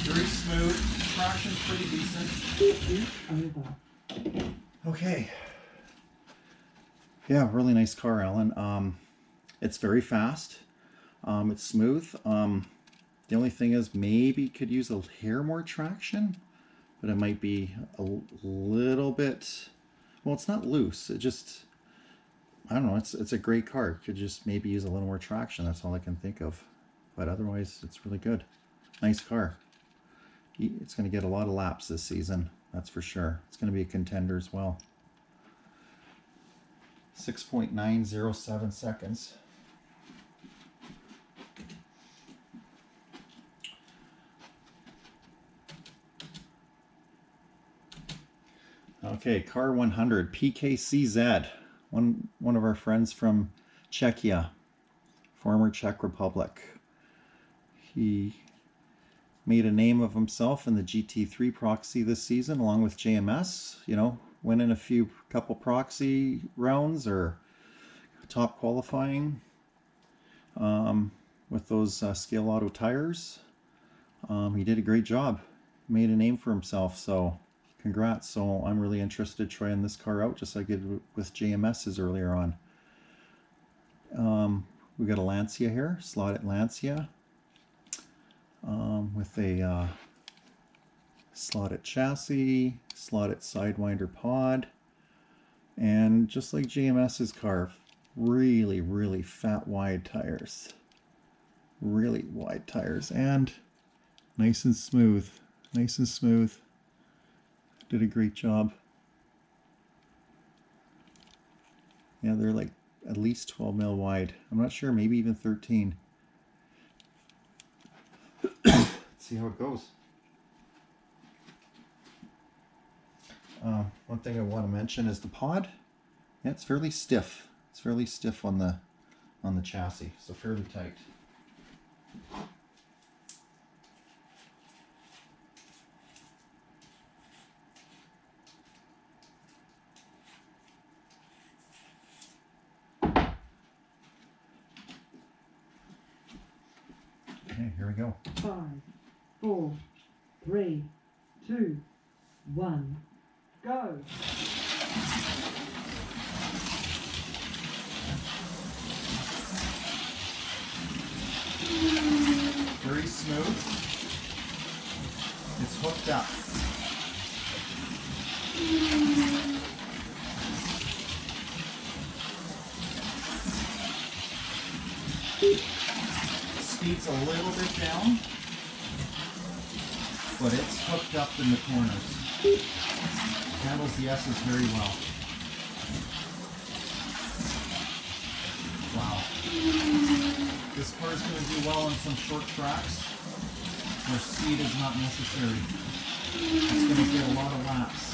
Very smooth. Traction's pretty decent. Over. Okay. Yeah, really nice car, Alan. It's very fast. It's smooth. The only thing is maybe could use a hair more traction, but it might be a little bit, well, it's not loose. It just, I don't know, it's a great car. It could just maybe use a little more traction. That's all I can think of. But otherwise, it's really good. Nice car. It's going to get a lot of laps this season, that's for sure. It's going to be a contender as well. 6.907 seconds. Okay, car 100, PKCZ, one of our friends from Czechia, former Czech Republic. He made a name of himself in the GT3 proxy this season, along with JMS. You know, winning a couple proxy rounds or top qualifying with those Scale Auto tires. He did a great job, made a name for himself, so congrats. So I'm really interested trying this car out, just like I did with JMS's earlier on. We got a Lancia here, Slot.it Lancia, with a Slot.it chassis, Slot.it Sidewinder pod, and just like JMS's car, really, really fat wide tires. Really wide tires, and nice and smooth. Nice and smooth. Did a great job. Yeah, they're like at least 12 mil wide. I'm not sure, maybe even 13. Let's see how it goes. One thing I want to mention is the pod. Yeah, it's fairly stiff. It's fairly stiff on the chassis, so fairly tight. Okay, here we go. 5, 4, 3, 2, 1, go. Very smooth. It's hooked up. Speed's a little bit down, but it's hooked up in the corners. Handles the S's very well. Wow. This car is going to do well on some short tracks where speed is not necessary. It's going to get a lot of laps.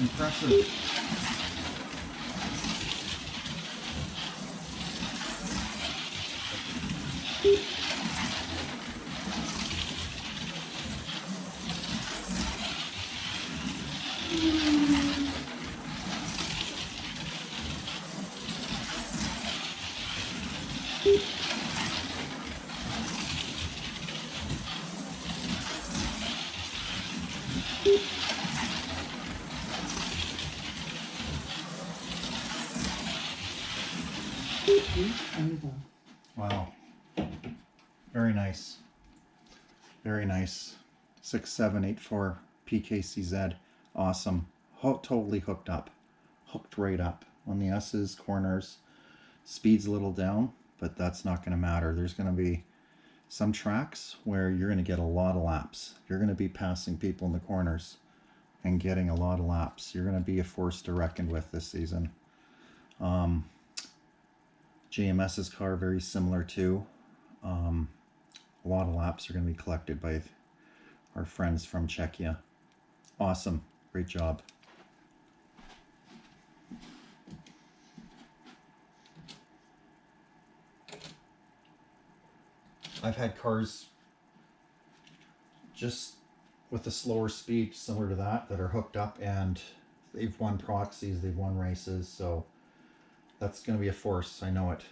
Impressive. Over. Wow. Very nice. Very nice. 6784 PKCZ. Awesome. Totally hooked up. Hooked right up on the S's, corners. Speed's a little down, but that's not going to matter. There's going to be some tracks where you're going to get a lot of laps. You're going to be passing people in the corners and getting a lot of laps. You're going to be a force to reckon with this season. JMS's car, very similar too. A lot of laps are going to be collected by our friends from Czechia. Awesome. Great job. I've had cars just with a slower speed similar to that are hooked up, and they've won proxies, they've won races, so that's going to be a force. I know it.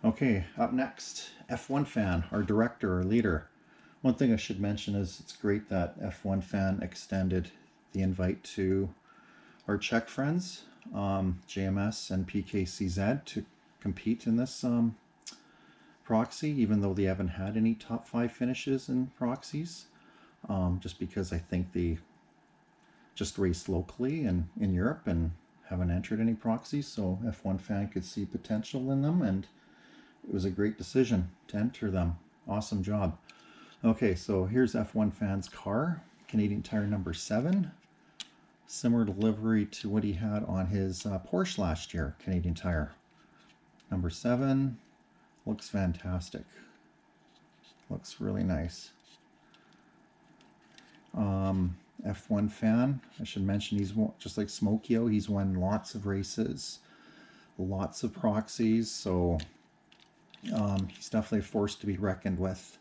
Okay, up next, F1 fan, our director, our leader. One thing I should mention is it's great that F1 Fan extended the invite to our Czech friends, JMS and PKCZ, to compete in this proxy, even though they haven't had any top 5 finishes in proxies, just because I think they just race locally and in Europe and haven't entered any proxies, so F1 Fan could see potential in them, and it was a great decision to enter them. Awesome job. Okay, so here's F1 Fan's car, Canadian Tire number 7. Similar delivery to what he had on his Porsche last year, Canadian Tire. Number 7, looks fantastic. Looks really nice. F1 Fan, I should mention, he's just like Smokio, he's won lots of races, lots of proxies, so he's definitely a force to be reckoned with.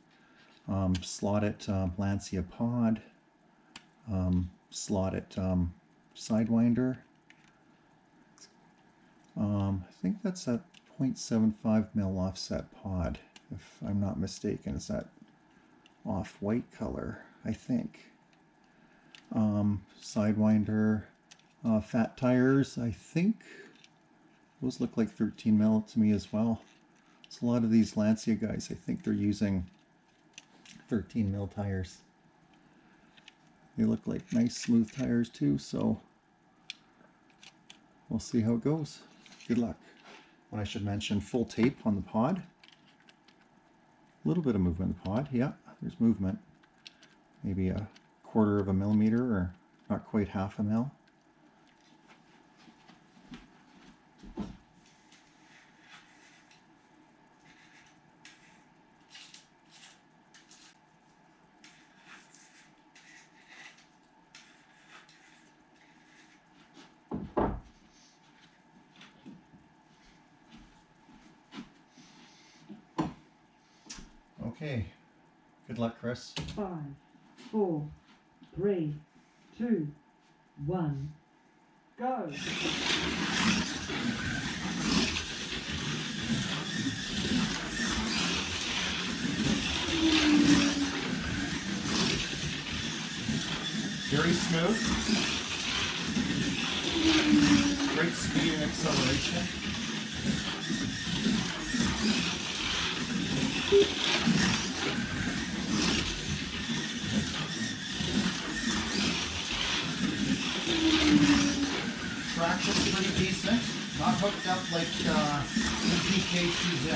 Slot.it Lancia Pod, Slot.it Sidewinder. I think that's that 0.75 mil offset pod, if I'm not mistaken. It's that off-white color, I think. Sidewinder, fat tires, I think those look like 13 mil to me as well. So a lot of these Lancia guys, I think they're using 13 mil tires. They look like nice smooth tires too, so we'll see how it goes. Good luck. What I should mention, full tape on the pod. A little bit of movement in the pod, yeah, there's movement. Maybe a 1/4 of a millimeter, or not quite 1/2 a mil. Okay, good luck, Chris. 5, 4, 3, 2, 1, go. Very smooth. Great speed and acceleration. Traction's pretty decent. Not hooked up like PKCZ.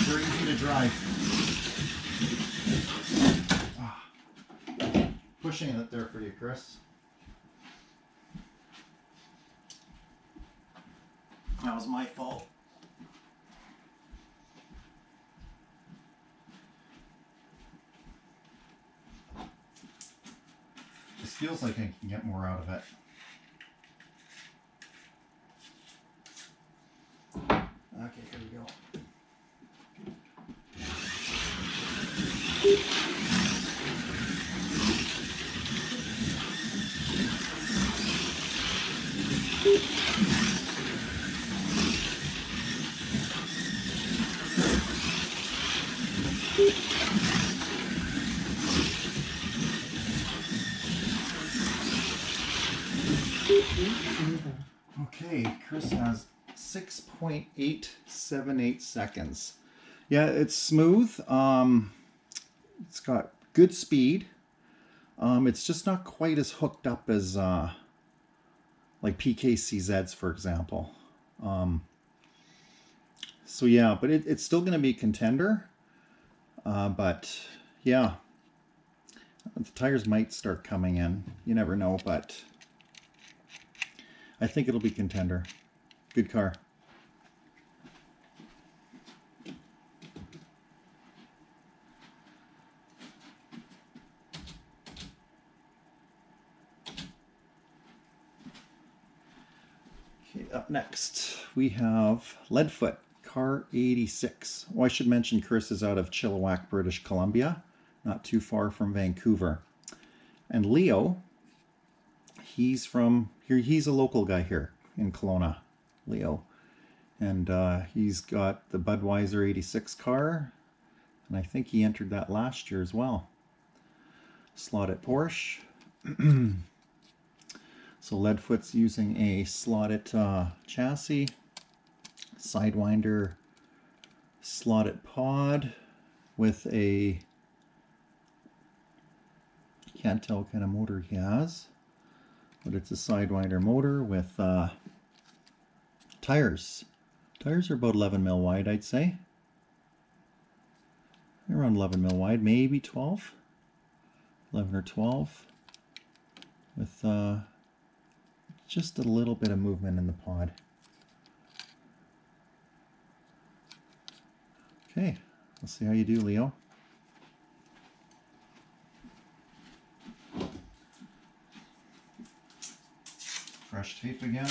Very easy to drive. Pushing it there for you, Chris. That was my fault. This feels like I can get more out of it. Okay, here we go. Okay, Chris has 6.878 seconds. Yeah, it's smooth. It's got good speed. It's just not quite as hooked up as like PKCZ's, for example. So yeah, but it's still going to be a contender. But yeah, the tires might start coming in. You never know, but I think it'll be contender. Good car. Okay, up next we have Leadfoot, car 86. Oh, I should mention Chris is out of Chilliwack, British Columbia, not too far from Vancouver. And Leo, he's from here. He's a local guy here in Kelowna, Leo. And he's got the Budweiser 86 car, and I think he entered that last year as well. Slot.it Porsche. So Leadfoot's using a Slot.it chassis, Sidewinder Slot.it pod with a, can't tell what kind of motor he has, but it's a Sidewinder motor with tires. Tires are about 11 mil wide, I'd say. Around 11 mil wide, maybe 12. 11 or 12. With just a little bit of movement in the pod. Okay, let's see how you do, Leo. Fresh tape again.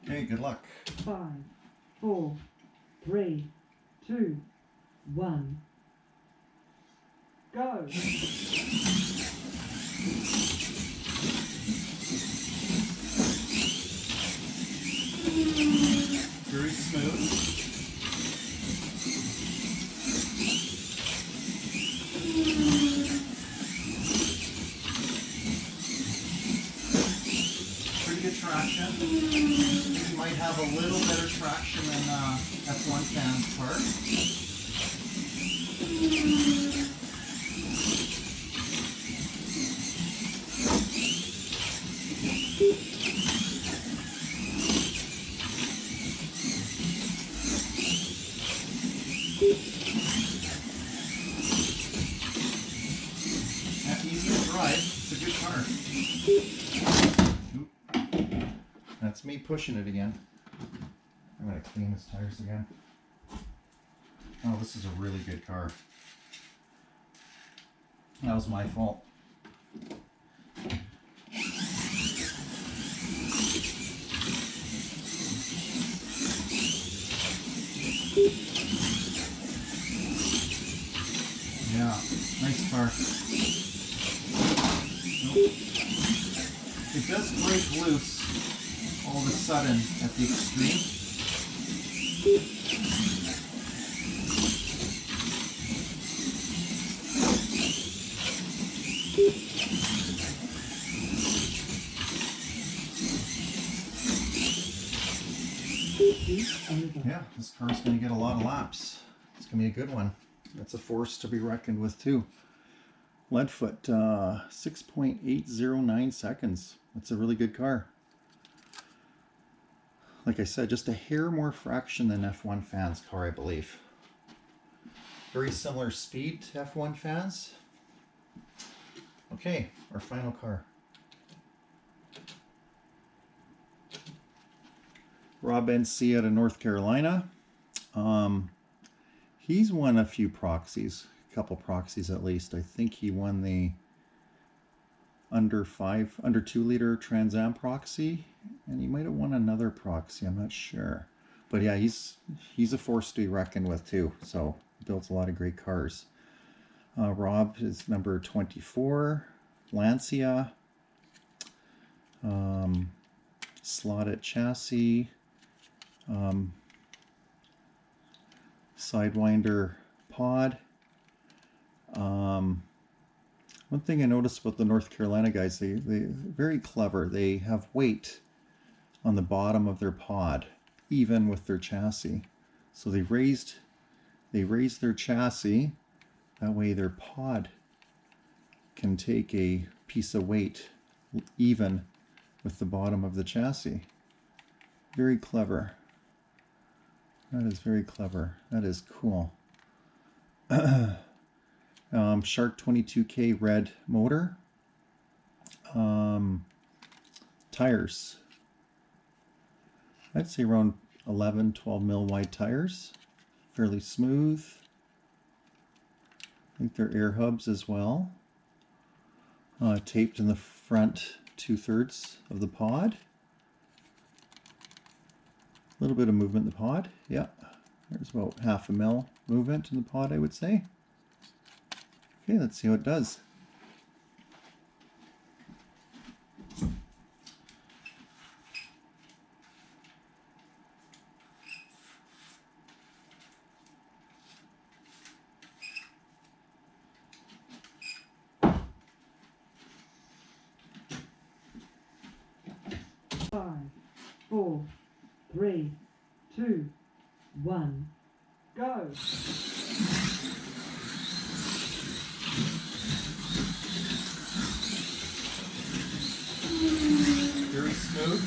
Okay, good luck. 5, 4, 3, 2, 1. Go! Very smooth. Pretty good traction. You might have a little better traction than F1 fans' car. Easy to drive. It's a good car. Oop. That's me pushing it again. I'm going to clean his tires again. Oh, this is a really good car. That was my fault. Yeah, nice car. Nope. It does break loose all of a sudden at the extreme. Yeah, this car's going to get a lot of laps. It's going to be a good one. That's a force to be reckoned with too. Leadfoot, 6.809 seconds. That's a really good car. Like I said, just a hair more fraction than F1 fans' car, I believe. Very similar speed to F1 fans. Okay, our final car. Rob NC out of North Carolina. He's won a few proxies, a couple proxies at least. I think he won the under 2 liter Trans Am proxy, and he might have won another proxy, I'm not sure. But yeah, he's a force to be reckoned with too, so he builds a lot of great cars. Rob is number 24, Lancia, Slot.it chassis, Sidewinder pod. One thing I noticed about the North Carolina guys, they're very clever. They have weight on the bottom of their pod, even with their chassis. So they raised their chassis. That way their pod can take a piece of weight even with the bottom of the chassis. Very clever. That is very clever. That is cool. Shark 22K red motor. Tires. I'd say around 11, 12 mil wide tires. Fairly smooth. I think they're air hubs as well. Taped in the front 2/3 of the pod. A little bit of movement in the pod. Yeah, there's about 1/2 mil movement in the pod, I would say. Okay, let's see how it does. Five, 4, 3, 2, 1, go. Very smooth.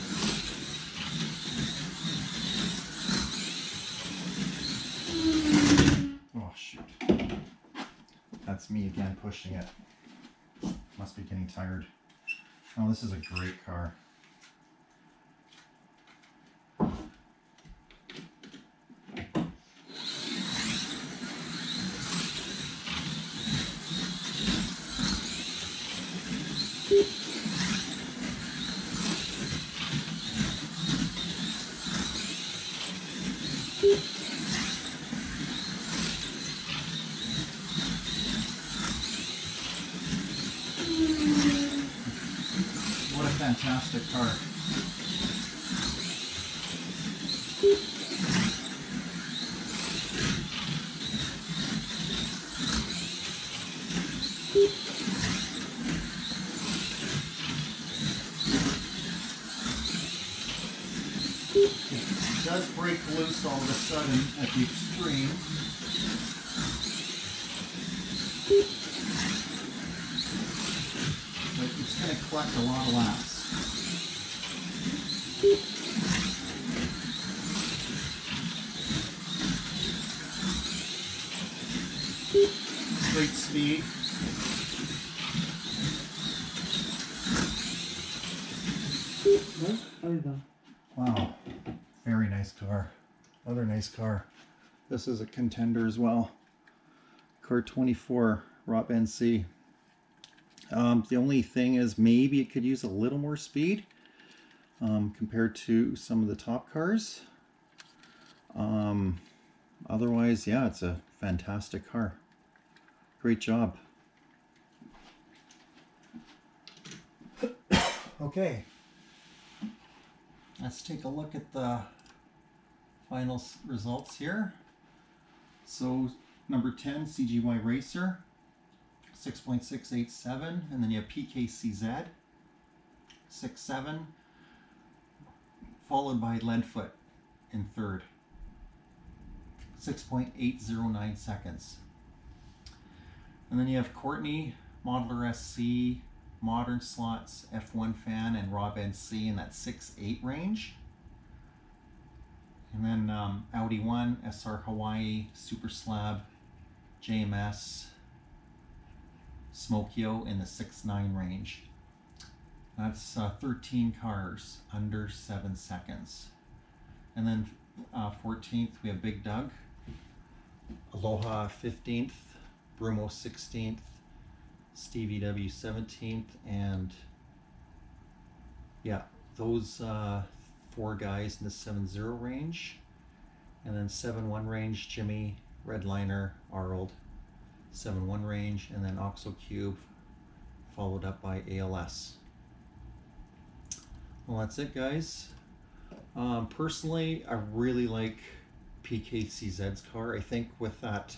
Oh shoot. That's me again pushing it. Must be getting tired. Oh, this is a great car. What a fantastic car. It does break loose all of a sudden at the extreme. But it's going to collect a lot of laps. Great speed. Race over. Wow, very nice car. Other nice car. This is a contender as well. Car 24, Rob NC. The only thing is maybe it could use a little more speed compared to some of the top cars. Otherwise, yeah, it's a fantastic car. Great job. Okay, let's take a look at the final results here. So number 10, Cgyracer, 6.687, and then you have PKCZ, 6.7, followed by Leadfoot in third, 6.809 seconds. And then you have Courtney, Modeler SC, Modern Slots, F1 Fan, and Rob NC in that 6.8 range. And then Audi 1, SR Hawaii, Super Slab, JMS, Smokyo in the 6.9 range. That's 13 cars under 7 seconds. And then 14th, we have Big Doug, Aloha 15th, Brumo 16th, Stevie W 17th, and yeah, those 4 guys in the 7.0 range. And then 7.1 range, Jimmy, Redliner, Arnold, 7.1 range, and then Oxo Cube, followed up by ALS. Well, that's it, guys. Personally, I really like PKCZ's car. I think with that,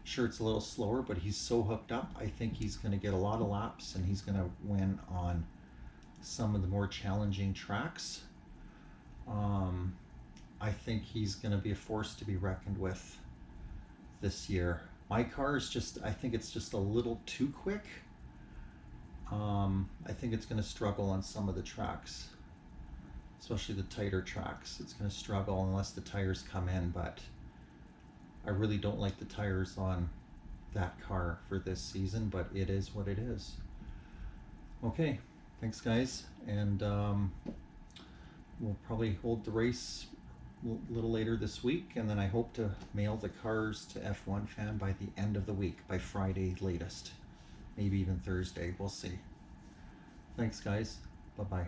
sure, it's a little slower, but he's so hooked up. I think he's going to get a lot of laps, and he's going to win on some of the more challenging tracks. I think he's going to be a force to be reckoned with this year. My car is just, I think it's just a little too quick. I think it's going to struggle on some of the tracks, especially the tighter tracks. It's going to struggle unless the tires come in, but I really don't like the tires on that car for this season, but it is what it is. Okay, thanks guys, and we'll probably hold the race a little later this week, and then I hope to mail the cars to F1 Fan by the end of the week, by Friday latest, maybe even Thursday, we'll see. Thanks guys, bye bye.